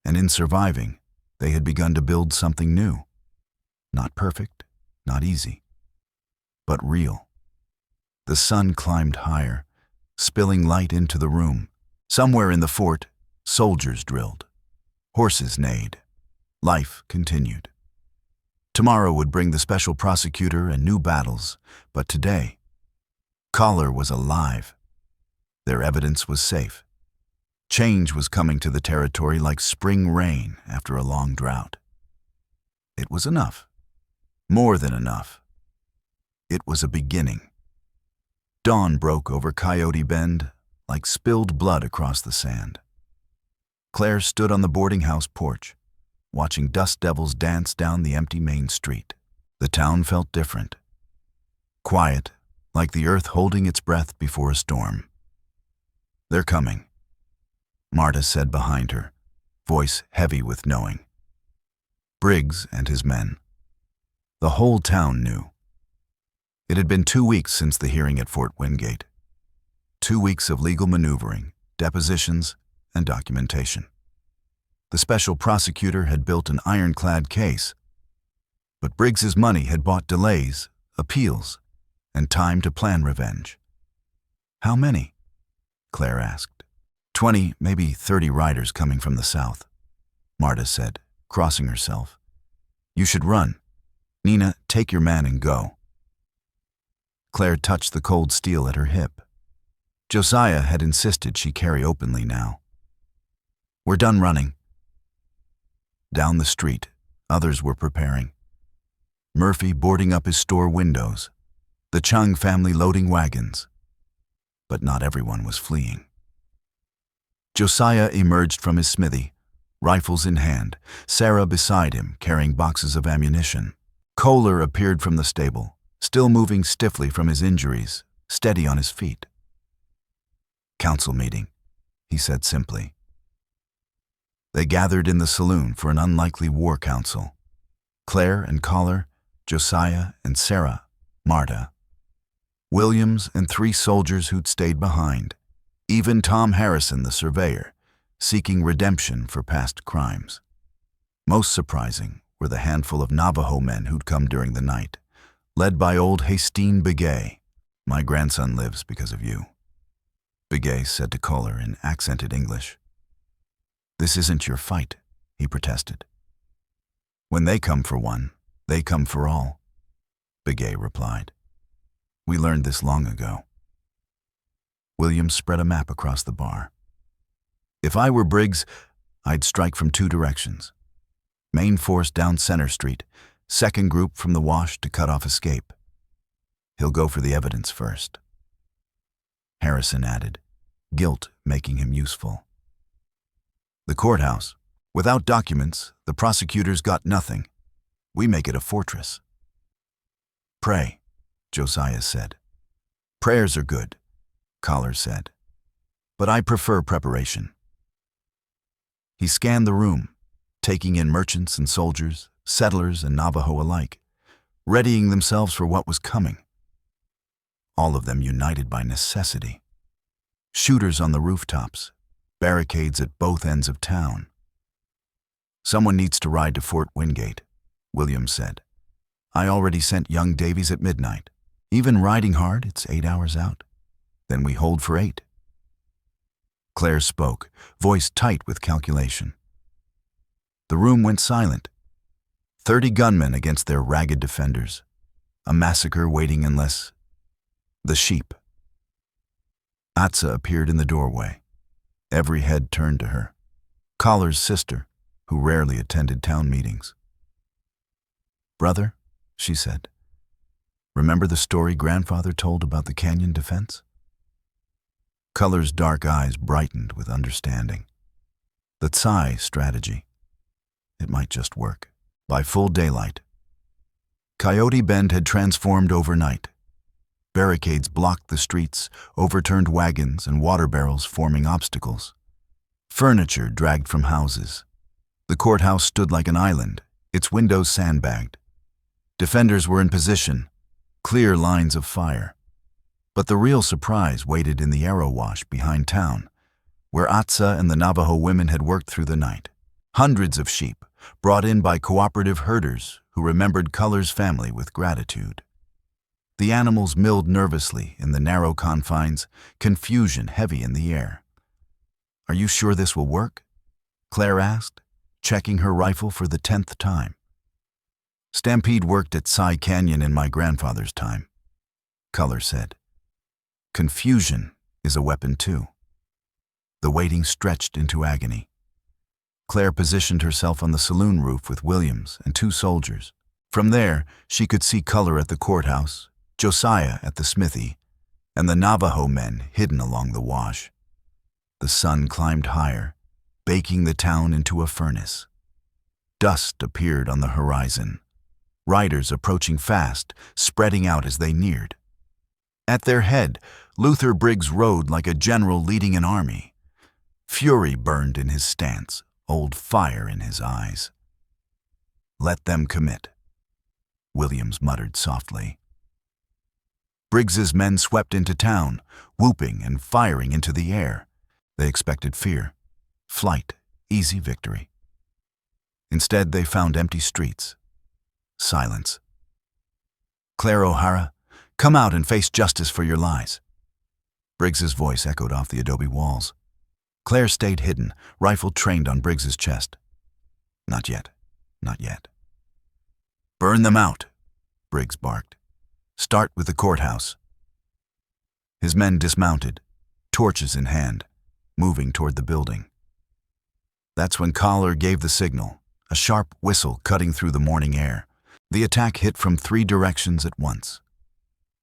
And in surviving, they had begun to build something new. Not perfect, not easy, but real. The sun climbed higher, spilling light into the room. Somewhere in the fort, soldiers drilled. Horses neighed. Life continued. Tomorrow would bring the special prosecutor and new battles, but today, Collar was alive. Their evidence was safe. Change was coming to the territory like spring rain after a long drought. It was enough. More than enough. It was a beginning. Dawn broke over Coyote Bend like spilled blood across the sand. Claire stood on the boarding house porch, watching dust devils dance down the empty main street. The town felt different. Quiet, like the earth holding its breath before a storm. "They're coming," Marta said behind her, voice heavy with knowing. Briggs and his men. The whole town knew. It had been 2 weeks since the hearing at Fort Wingate. 2 weeks of legal maneuvering, depositions, and documentation. The special prosecutor had built an ironclad case, but Briggs's money had bought delays, appeals, and time to plan revenge. "How many?" Claire asked. 20, maybe 30 riders coming from the south," Marta said, crossing herself. "You should run. Nina, take your man and go." Claire touched the cold steel at her hip. Josiah had insisted she carry openly now. "We're done running." Down the street, others were preparing. Murphy boarding up his store windows, the Chung family loading wagons. But not everyone was fleeing. Josiah emerged from his smithy, rifles in hand, Sarah beside him carrying boxes of ammunition. Kohler appeared from the stable, still moving stiffly from his injuries, steady on his feet. "Council meeting," he said simply. They gathered in the saloon for an unlikely war council. Claire and Kohler, Josiah and Sarah, Marta. Williams and 3 soldiers who'd stayed behind. Even Tom Harrison, the surveyor, seeking redemption for past crimes. Most surprising were the handful of Navajo men who'd come during the night, led by old Hastine Begay. "My grandson lives because of you," Begay said to Kohler in accented English. "This isn't your fight," he protested. "When they come for one, they come for all," Begay replied. "We learned this long ago." Williams spread a map across the bar. "If I were Briggs, I'd strike from 2 directions. Main force down Center Street, second group from the wash to cut off escape. He'll go for the evidence first." Harrison added, guilt making him useful. "The courthouse. Without documents, the prosecutors got nothing. We make it a fortress." "Pray," Josiah said. "Prayers are good," Kohler said. "But I prefer preparation." He scanned the room, taking in merchants and soldiers, settlers and Navajo alike, readying themselves for what was coming. All of them united by necessity. Shooters on the rooftops, barricades at both ends of town. "Someone needs to ride to Fort Wingate," Williams said. "I already sent young Davies at midnight. Even riding hard, it's 8 hours out. Then we hold for 8. Claire spoke, voice tight with calculation. The room went silent. 30 gunmen against their ragged defenders. A massacre waiting unless... The sheep. Atsa appeared in the doorway. Every head turned to her. Kohler's sister, who rarely attended town meetings. "Brother," she said, "remember the story grandfather told about the canyon defense?" Kohler's dark eyes brightened with understanding. The Tsai strategy. It might just work. By full daylight. Coyote Bend had transformed overnight. Barricades blocked the streets, overturned wagons and water barrels forming obstacles. Furniture dragged from houses. The courthouse stood like an island, its windows sandbagged. Defenders were in position, clear lines of fire. But the real surprise waited in the arrow wash behind town, where Atsa and the Navajo women had worked through the night. Hundreds of sheep, brought in by cooperative herders who remembered Kohler's family with gratitude. The animals milled nervously in the narrow confines, confusion heavy in the air. "Are you sure this will work?" Claire asked, checking her rifle for the 10th time. "Stampede worked at Tsai Canyon in my grandfather's time," Kohler said. "Confusion is a weapon too." The waiting stretched into agony. Claire positioned herself on the saloon roof with Williams and 2 soldiers. From there, she could see Kohler at the courthouse, Josiah at the smithy, and the Navajo men hidden along the wash. The sun climbed higher, baking the town into a furnace. Dust appeared on the horizon, riders approaching fast, spreading out as they neared. At their head, Luther Briggs rode like a general leading an army. Fury burned in his stance, old fire in his eyes. "Let them commit," Williams muttered softly. Briggs's men swept into town, whooping and firing into the air. They expected fear, flight, easy victory. Instead, they found empty streets, silence. "Claire O'Hara, come out and face justice for your lies." Briggs's voice echoed off the adobe walls. Claire stayed hidden, rifle trained on Briggs's chest. "Not yet, not yet." "Burn them out," Briggs barked. "Start with the courthouse." His men dismounted, torches in hand, moving toward the building. That's when Collar gave the signal, a sharp whistle cutting through the morning air. The attack hit from 3 directions at once.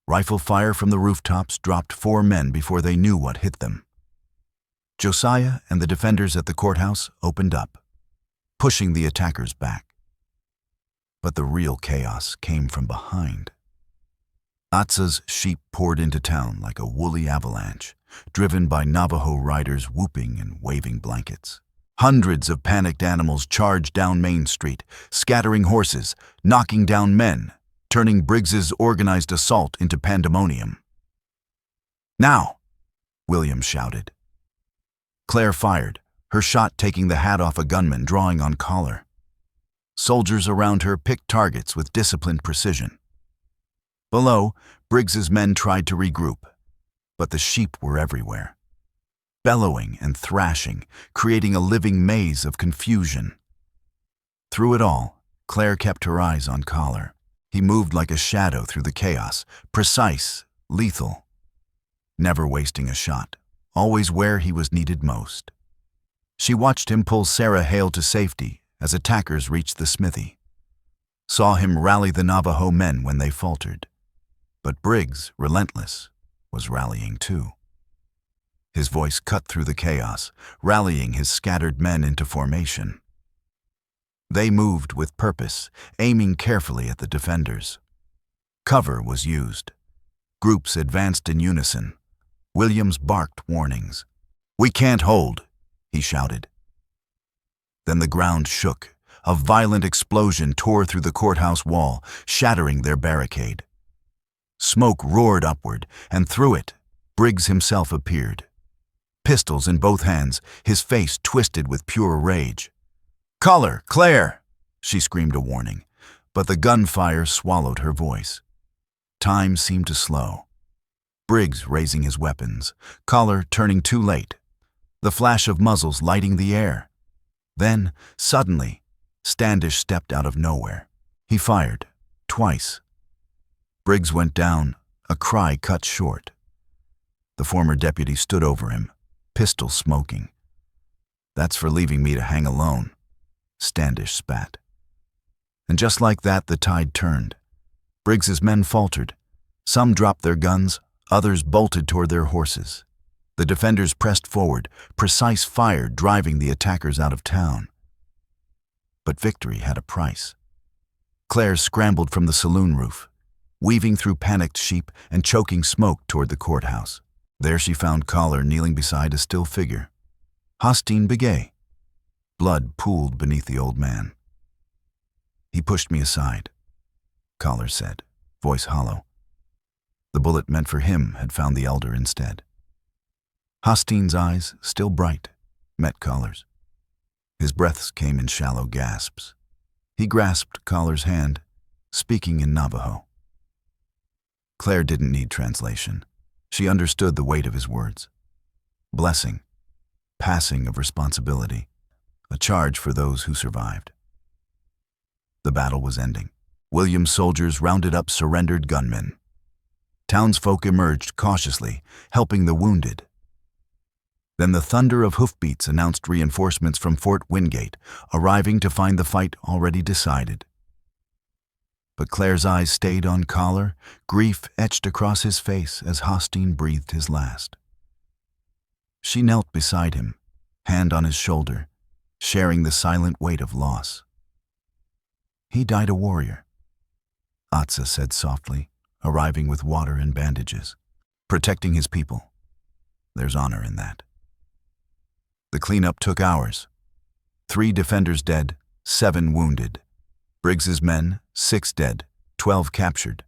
Rifle fire from the rooftops dropped 4 men before they knew what hit them. Josiah and the defenders at the courthouse opened up, pushing the attackers back. But the real chaos came from behind. Atza's sheep poured into town like a woolly avalanche, driven by Navajo riders whooping and waving blankets. Hundreds of panicked animals charged down Main Street, scattering horses, knocking down men, turning Briggs's organized assault into pandemonium. "Now!" Williams shouted. Claire fired, her shot taking the hat off a gunman drawing on Collar. Soldiers around her picked targets with disciplined precision. Below, Briggs's men tried to regroup, but the sheep were everywhere, bellowing and thrashing, creating a living maze of confusion. Through it all, Claire kept her eyes on Collar. He moved like a shadow through the chaos, precise, lethal, never wasting a shot, always where he was needed most. She watched him pull Sarah Hale to safety as attackers reached the smithy, saw him rally the Navajo men when they faltered. But Briggs, relentless, was rallying too. His voice cut through the chaos, rallying his scattered men into formation. They moved with purpose, aiming carefully at the defenders. Cover was used. Groups advanced in unison. Williams barked warnings. "We can't hold," he shouted. Then the ground shook. A violent explosion tore through the courthouse wall, shattering their barricade. Smoke roared upward, and through it, Briggs himself appeared. Pistols in both hands, his face twisted with pure rage. "Collar, Claire!" she screamed a warning, but the gunfire swallowed her voice. Time seemed to slow. Briggs raising his weapons, Collar turning too late, the flash of muzzles lighting the air. Then, suddenly, Standish stepped out of nowhere. He fired, twice. Briggs went down, a cry cut short. The former deputy stood over him, pistol smoking. "That's for leaving me to hang alone," Standish spat. And just like that, the tide turned. Briggs's men faltered. Some dropped their guns, others bolted toward their horses. The defenders pressed forward, precise fire driving the attackers out of town. But victory had a price. Claire scrambled from the saloon roof, weaving through panicked sheep and choking smoke toward the courthouse. There she found Collar kneeling beside a still figure. Hostine Begay. Blood pooled beneath the old man. "He pushed me aside," Collar said, voice hollow. The bullet meant for him had found the elder instead. Hostine's eyes, still bright, met Collar's. His breaths came in shallow gasps. He grasped Collar's hand, speaking in Navajo. Claire didn't need translation. She understood the weight of his words. Blessing, passing of responsibility, a charge for those who survived. The battle was ending. Williams' soldiers rounded up surrendered gunmen. Townsfolk emerged cautiously, helping the wounded. Then the thunder of hoofbeats announced reinforcements from Fort Wingate, arriving to find the fight already decided. But Claire's eyes stayed on Collar, grief etched across his face as Hostine breathed his last. She knelt beside him, hand on his shoulder, sharing the silent weight of loss. "He died a warrior," Atsa said softly, arriving with water and bandages. "Protecting his people. There's honor in that." The cleanup took hours. 3 defenders dead, 7 wounded. Briggs's men, 6 dead, 12 captured.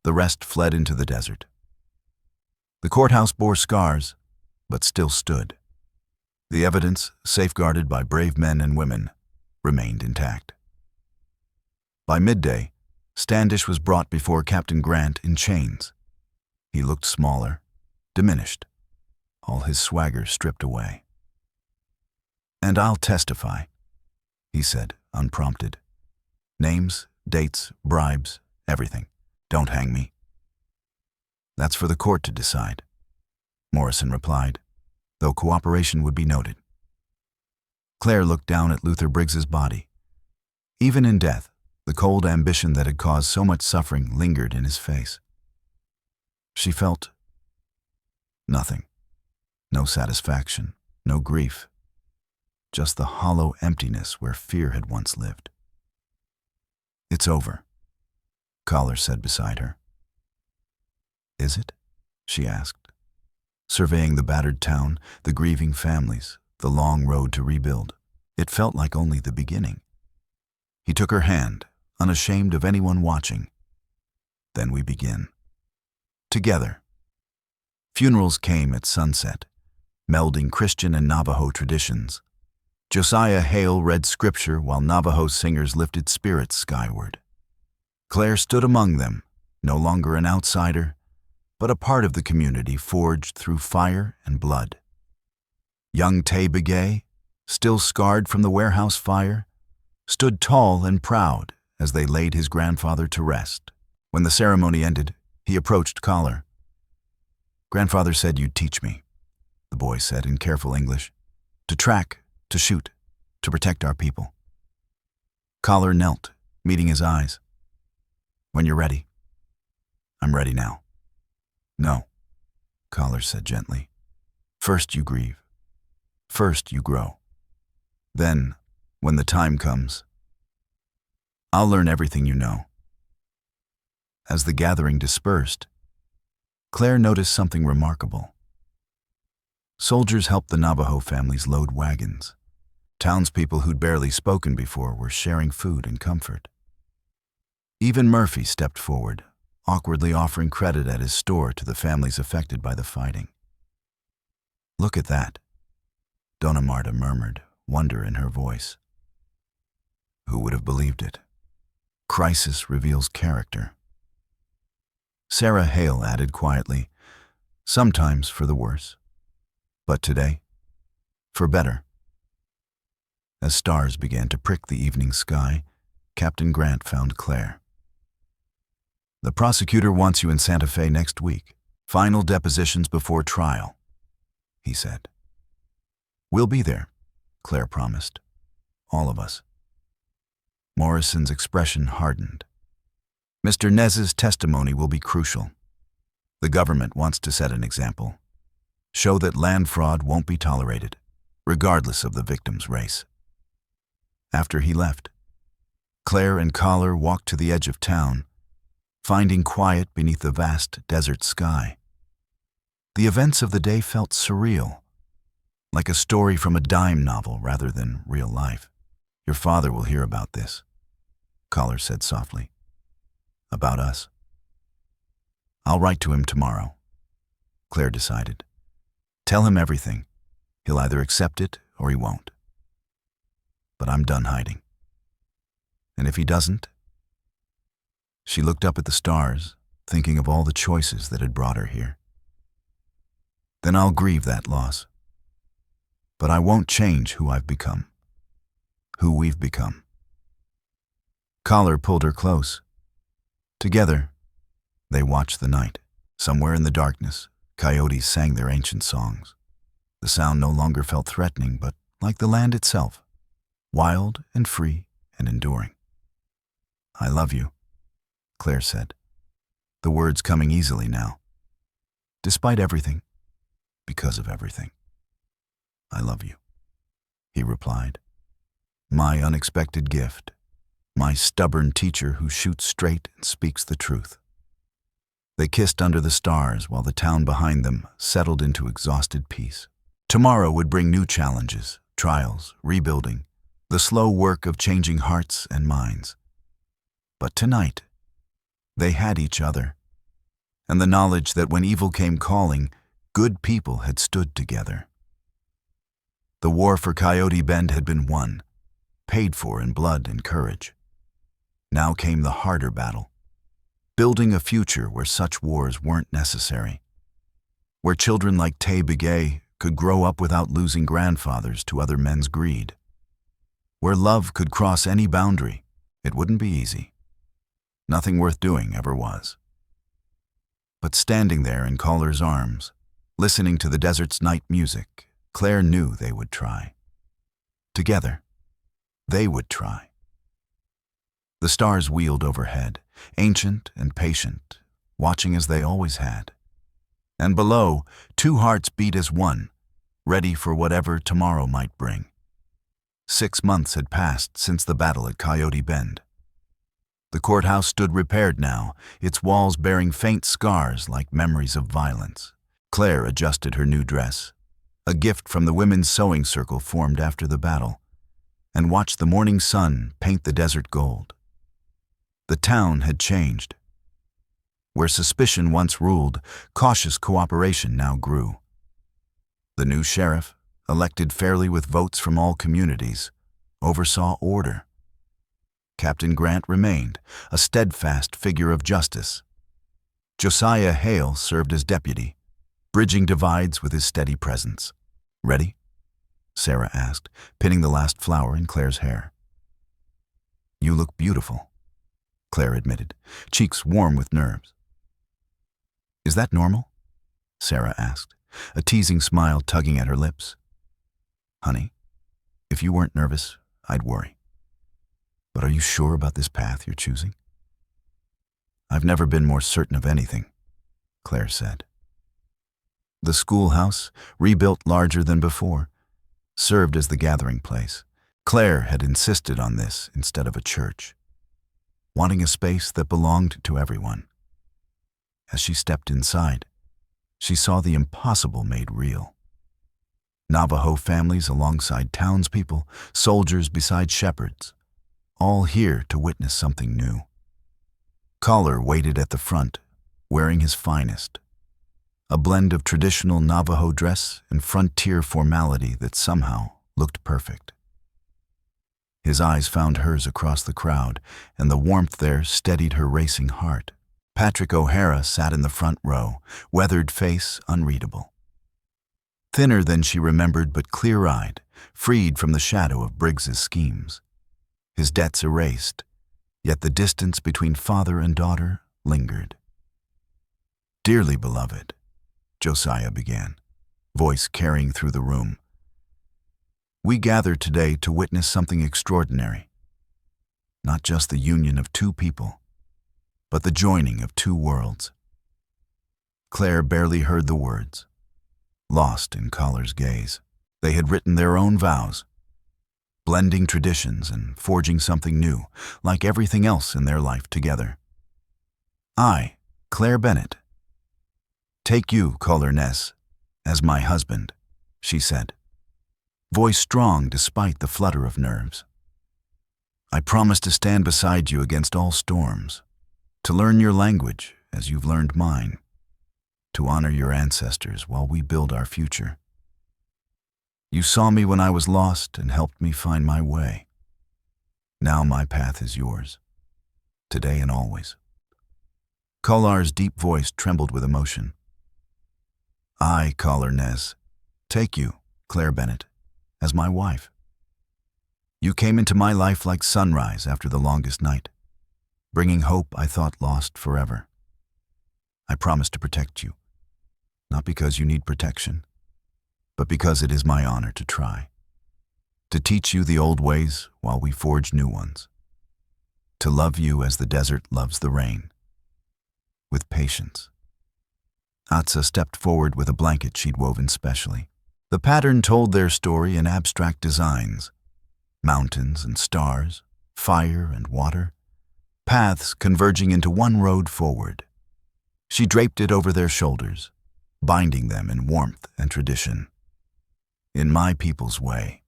The rest fled into the desert. The courthouse bore scars, but still stood. The evidence, safeguarded by brave men and women, remained intact. By midday, Standish was brought before Captain Grant in chains. He looked smaller, diminished, all his swagger stripped away. "And I'll testify," he said, unprompted. "Names, dates, bribes, everything. Don't hang me." "That's for the court to decide," Morrison replied, though cooperation would be noted. Claire looked down at Luther Briggs's body. Even in death, the cold ambition that had caused so much suffering lingered in his face. She felt nothing. No satisfaction, no grief. Just the hollow emptiness where fear had once lived. "It's over," Collar said beside her. "Is it?" she asked, surveying the battered town, the grieving families, the long road to rebuild. It felt like only the beginning. He took her hand, unashamed of anyone watching. "Then we begin. Together." Funerals came at sunset, melding Christian and Navajo traditions. Josiah Hale read scripture while Navajo singers lifted spirits skyward. Claire stood among them, no longer an outsider, but a part of the community forged through fire and blood. Young Tay Begay, still scarred from the warehouse fire, stood tall and proud as they laid his grandfather to rest. When the ceremony ended, he approached Collar. "Grandfather said you'd teach me," the boy said in careful English. "To track, to shoot, to protect our people." Collar knelt, meeting his eyes. "When you're ready." "I'm ready now." "No," Collar said gently. "First you grieve. First you grow. Then, when the time comes, I'll learn everything you know." As the gathering dispersed, Claire noticed something remarkable. Soldiers helped the Navajo families load wagons. Townspeople who'd barely spoken before were sharing food and comfort. Even Murphy stepped forward, awkwardly offering credit at his store to the families affected by the fighting. "Look at that," Dona Marta murmured, wonder in her voice. Who would have believed it? Crisis reveals character. Sarah Hale added quietly, "Sometimes for the worse. But today, for better." As stars began to prick the evening sky, Captain Grant found Claire. "The prosecutor wants you in Santa Fe next week. Final depositions before trial," he said. "We'll be there," Claire promised. "All of us." Morrison's expression hardened. "Mr. Nez's testimony will be crucial. The government wants to set an example. Show that land fraud won't be tolerated, regardless of the victim's race." After he left, Claire and Collar walked to the edge of town, finding quiet beneath the vast desert sky. The events of the day felt surreal, like a story from a dime novel rather than real life. "Your father will hear about this," Collar said softly. "About us." "I'll write to him tomorrow," Claire decided. "Tell him everything. He'll either accept it or he won't. But I'm done hiding. And if he doesn't?" She looked up at the stars, thinking of all the choices that had brought her here. "Then I'll grieve that loss. But I won't change who I've become. Who we've become." Collar pulled her close. Together, they watched the night. Somewhere in the darkness, coyotes sang their ancient songs. The sound no longer felt threatening, but like the land itself, wild and free and enduring. "I love you," Claire said, the words coming easily now. "Despite everything, because of everything." I love you," he replied. "My unexpected gift, my stubborn teacher who shoots straight and speaks the truth." They kissed under the stars while the town behind them settled into exhausted peace. Tomorrow would bring new challenges, trials, rebuilding, the slow work of changing hearts and minds. But tonight, they had each other, and the knowledge that when evil came calling, good people had stood together. The war for Coyote Bend had been won, paid for in blood and courage. Now came the harder battle, building a future where such wars weren't necessary, where children like Tay Begay could grow up without losing grandfathers to other men's greed, where love could cross any boundary. It wouldn't be easy. Nothing worth doing ever was. But standing there in Caller's arms, listening to the desert's night music, Claire knew they would try. Together, they would try. The stars wheeled overhead, ancient and patient, watching as they always had. And below, two hearts beat as one, ready for whatever tomorrow might bring. 6 months had passed since the battle at Coyote Bend. The courthouse stood repaired now, its walls bearing faint scars like memories of violence. Claire adjusted her new dress, a gift from the women's sewing circle formed after the battle, and watched the morning sun paint the desert gold. The town had changed. Where suspicion once ruled, cautious cooperation now grew. The new sheriff, elected fairly with votes from all communities, oversaw order. Captain Grant remained, a steadfast figure of justice. Josiah Hale served as deputy, bridging divides with his steady presence. "Ready?" Sarah asked, pinning the last flower in Claire's hair. "You look beautiful," Claire admitted, cheeks warm with nerves. "Is that normal?" Sarah asked, a teasing smile tugging at her lips. "Honey, if you weren't nervous, I'd worry. But are you sure about this path you're choosing?" "I've never been more certain of anything," Claire said. The schoolhouse, rebuilt larger than before, served as the gathering place. Claire had insisted on this instead of a church, wanting a space that belonged to everyone. As she stepped inside, she saw the impossible made real. Navajo families alongside townspeople, soldiers beside shepherds, all here to witness something new. Caller waited at the front, wearing his finest, a blend of traditional Navajo dress and frontier formality that somehow looked perfect. His eyes found hers across the crowd, and the warmth there steadied her racing heart. Patrick O'Hara sat in the front row, weathered face unreadable. Thinner than she remembered but clear-eyed, freed from the shadow of Briggs's schemes. His debts erased, yet the distance between father and daughter lingered. "Dearly beloved," Josiah began, voice carrying through the room, "we gather today to witness something extraordinary. Not just the union of two people, but the joining of two worlds." Claire barely heard the words, lost in Caller's gaze. They had written their own vows, blending traditions and forging something new, like everything else in their life together. "I, Claire Bennett, take you, Caller Ness, as my husband," she said, voice strong despite the flutter of nerves. "I promise to stand beside you against all storms, to learn your language as you've learned mine, to honor your ancestors while we build our future. You saw me when I was lost and helped me find my way. Now my path is yours, today and always." Caller's deep voice trembled with emotion. "I, Caller Nez, take you, Claire Bennett, as my wife. You came into my life like sunrise after the longest night, bringing hope I thought lost forever. I promise to protect you, not because you need protection, but because it is my honor to try. To teach you the old ways while we forge new ones. To love you as the desert loves the rain, with patience." Atsa stepped forward with a blanket she'd woven specially. The pattern told their story in abstract designs: mountains and stars, fire and water, paths converging into one road forward. She draped it over their shoulders, binding them in warmth and tradition. "In my people's way,"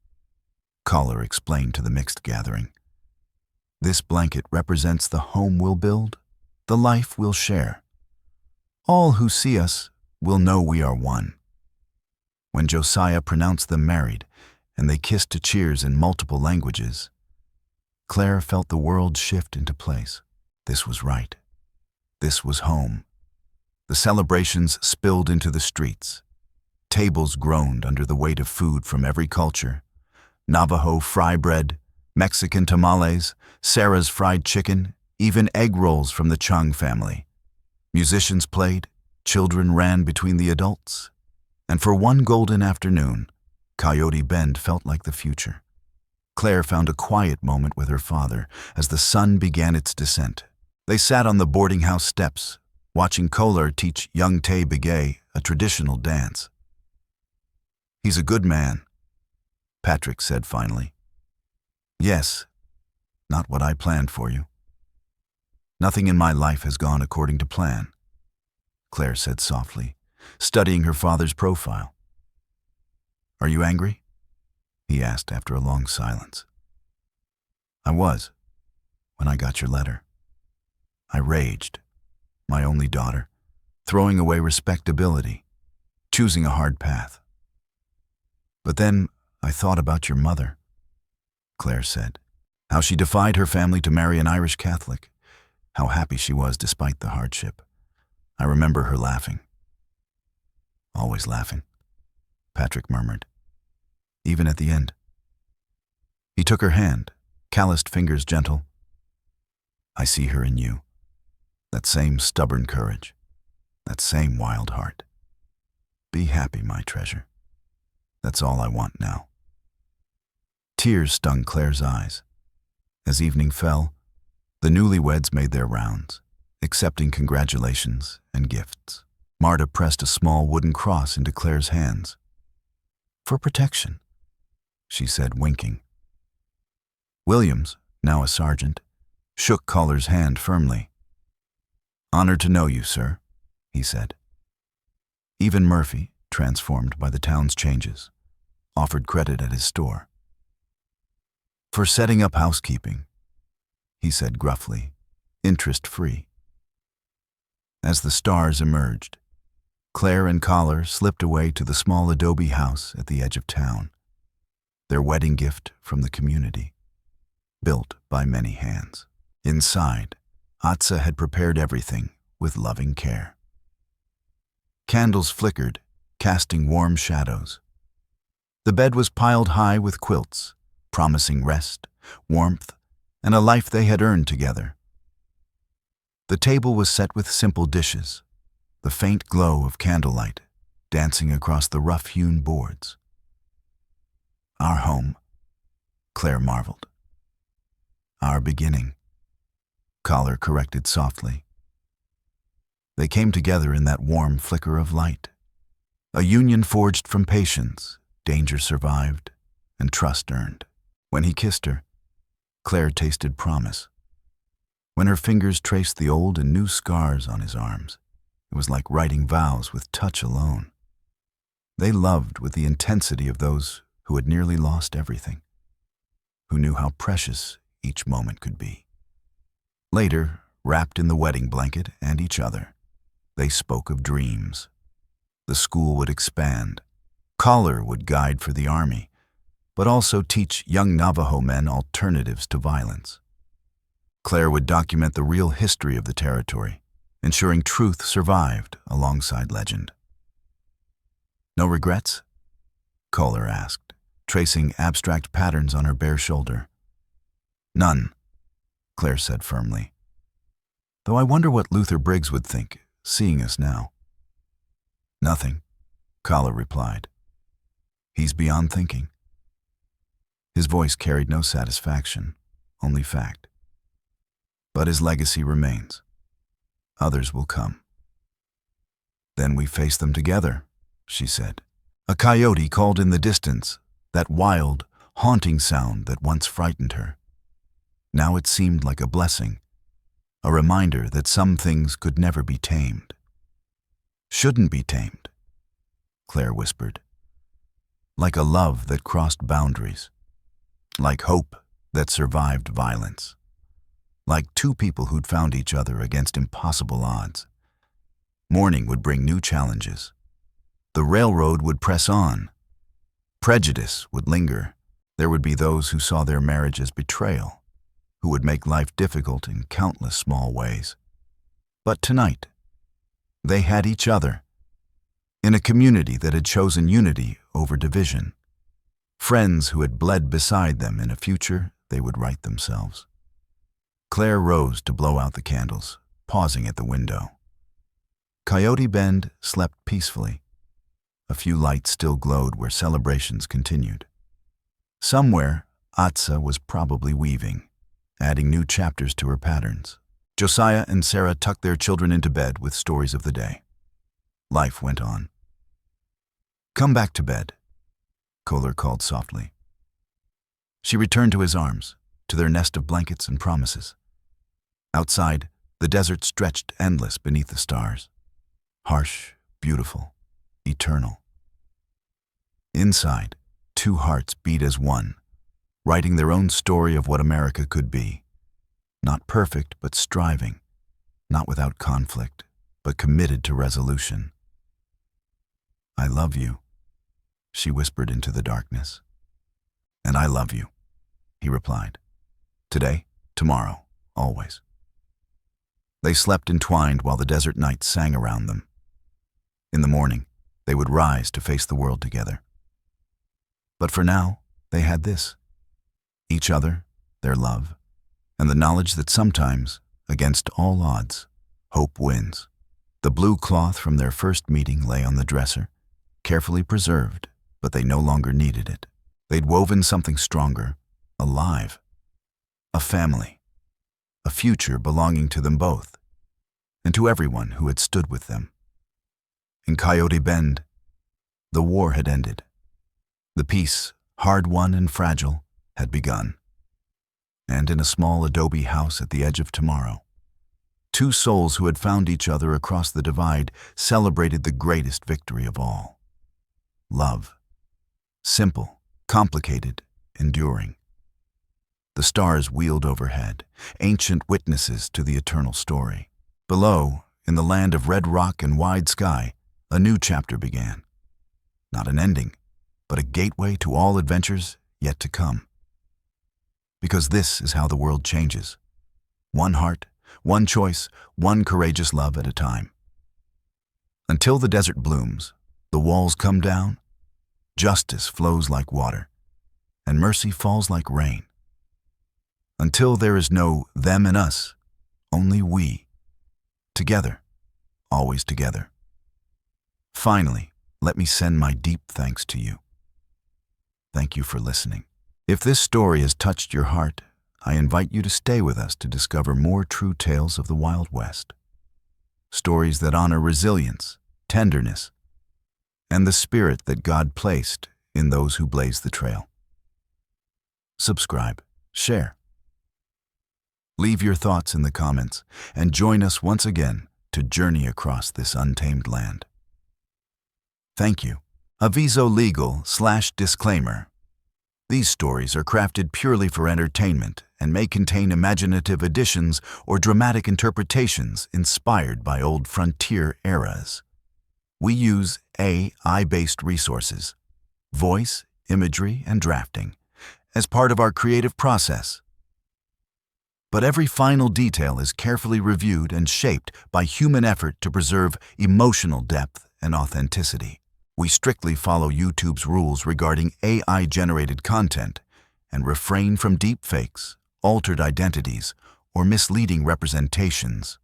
Collar explained to the mixed gathering. "This blanket represents the home we'll build, the life we'll share. All who see us will know we are one." When Josiah pronounced them married, and they kissed to cheers in multiple languages, Claire felt the world shift into place. This was right. This was home. The celebrations spilled into the streets. Tables groaned under the weight of food from every culture: Navajo fry bread, Mexican tamales, Sarah's fried chicken, even egg rolls from the Chung family. Musicians played, children ran between the adults, and for one golden afternoon, Coyote Bend felt like the future. Claire found a quiet moment with her father as the sun began its descent. They sat on the boarding house steps, watching Kohler teach young Tay Begay a traditional dance. "He's a good man," Patrick said finally. "Yes, not what I planned for you." "Nothing in my life has gone according to plan," Claire said softly, studying her father's profile. "Are you angry?" he asked after a long silence. "I was, when I got your letter. I raged. My only daughter, throwing away respectability, choosing a hard path. But then I thought about your mother," Claire said, "how she defied her family to marry an Irish Catholic, how happy she was despite the hardship. I remember her laughing." "Always laughing," Patrick murmured, "even at the end." He took her hand, calloused fingers gentle. "I see her in you. That same stubborn courage, that same wild heart. Be happy, my treasure. That's all I want now." Tears stung Claire's eyes. As evening fell, the newlyweds made their rounds, accepting congratulations and gifts. Marta pressed a small wooden cross into Claire's hands. "For protection," she said, winking. Williams, now a sergeant, shook Collar's hand firmly. "Honored to know you, sir," he said. Even Murphy, transformed by the town's changes, offered credit at his store. "For setting up housekeeping," he said gruffly, interest-free. As the stars emerged, Claire and Collar slipped away to the small adobe house at the edge of town, their wedding gift from the community, built by many hands. Inside, Atsa had prepared everything with loving care. Candles flickered, casting warm shadows. The bed was piled high with quilts, promising rest, warmth, and a life they had earned together. The table was set with simple dishes, the faint glow of candlelight dancing across the rough-hewn boards. "Our home," Claire marveled. "Our beginning," Collar corrected softly. They came together in that warm flicker of light, a union forged from patience, danger survived, and trust earned. When he kissed her, Claire tasted promise. When her fingers traced the old and new scars on his arms, it was like writing vows with touch alone. They loved with the intensity of those who had nearly lost everything, who knew how precious each moment could be. Later, wrapped in the wedding blanket and each other, they spoke of dreams. The school would expand. Collar would guide for the army, but also teach young Navajo men alternatives to violence. Claire would document the real history of the territory, ensuring truth survived alongside legend. "No regrets?" Collar asked, tracing abstract patterns on her bare shoulder. "None," Claire said firmly. "Though I wonder what Luther Briggs would think, seeing us now." "Nothing," Collar replied. "He's beyond thinking." His voice carried no satisfaction, only fact. "But his legacy remains. Others will come." "Then we face them together," she said. A coyote called in the distance, that wild, haunting sound that once frightened her. Now it seemed like a blessing, a reminder that some things could never be tamed. Shouldn't be tamed, Claire whispered. Like a love that crossed boundaries. Like hope that survived violence. Like two people who'd found each other against impossible odds. Morning would bring new challenges. The railroad would press on. Prejudice would linger. There would be those who saw their marriage as betrayal, who would make life difficult in countless small ways. But tonight, they had each other, in a community that had chosen unity over division. Friends who had bled beside them in a future they would write themselves. Claire rose to blow out the candles, pausing at the window. Coyote Bend slept peacefully. A few lights still glowed where celebrations continued. Somewhere, Atsa was probably weaving, adding new chapters to her patterns. Josiah and Sarah tucked their children into bed with stories of the day. Life went on. "Come back to bed," Kohler called softly. She returned to his arms, to their nest of blankets and promises. Outside, the desert stretched endless beneath the stars. Harsh, beautiful, eternal. Inside, two hearts beat as one, writing their own story of what America could be. Not perfect, but striving. Not without conflict, but committed to resolution. "I love you," she whispered into the darkness. "And I love you," he replied. "Today, tomorrow, always." They slept entwined while the desert night sang around them. In the morning, they would rise to face the world together. But for now, they had this: each other, their love, and the knowledge that sometimes, against all odds, hope wins. The blue cloth from their first meeting lay on the dresser, carefully preserved, but they no longer needed it. They'd woven something stronger, alive. A family. A future belonging to them both, and to everyone who had stood with them. In Coyote Bend, the war had ended. The peace, hard-won and fragile, had begun. And in a small adobe house at the edge of tomorrow, two souls who had found each other across the divide celebrated the greatest victory of all. Love. Simple, complicated, enduring. The stars wheeled overhead, ancient witnesses to the eternal story. Below, in the land of red rock and wide sky, a new chapter began. Not an ending, but a gateway to all adventures yet to come. Because this is how the world changes. One heart, one choice, one courageous love at a time. Until the desert blooms, the walls come down, justice flows like water, and mercy falls like rain. Until there is no them and us, only we. Together, always together. Finally, let me send my deep thanks to you. Thank you for listening. If this story has touched your heart, I invite you to stay with us to discover more true tales of the Wild West. Stories that honor resilience, tenderness, and the spirit that God placed in those who blaze the trail. Subscribe, share. Leave your thoughts in the comments and join us once again to journey across this untamed land. Thank you. Aviso Legal/Disclaimer. These stories are crafted purely for entertainment and may contain imaginative additions or dramatic interpretations inspired by old frontier eras. We use AI-based resources, voice, imagery, and drafting, as part of our creative process. But every final detail is carefully reviewed and shaped by human effort to preserve emotional depth and authenticity. We strictly follow YouTube's rules regarding AI-generated content and refrain from deepfakes, altered identities, or misleading representations.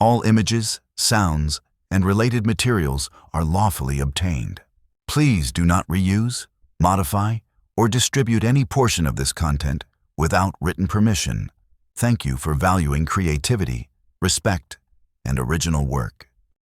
All images, sounds, and related materials are lawfully obtained. Please do not reuse, modify, or distribute any portion of this content without written permission. Thank you for valuing creativity, respect, and original work.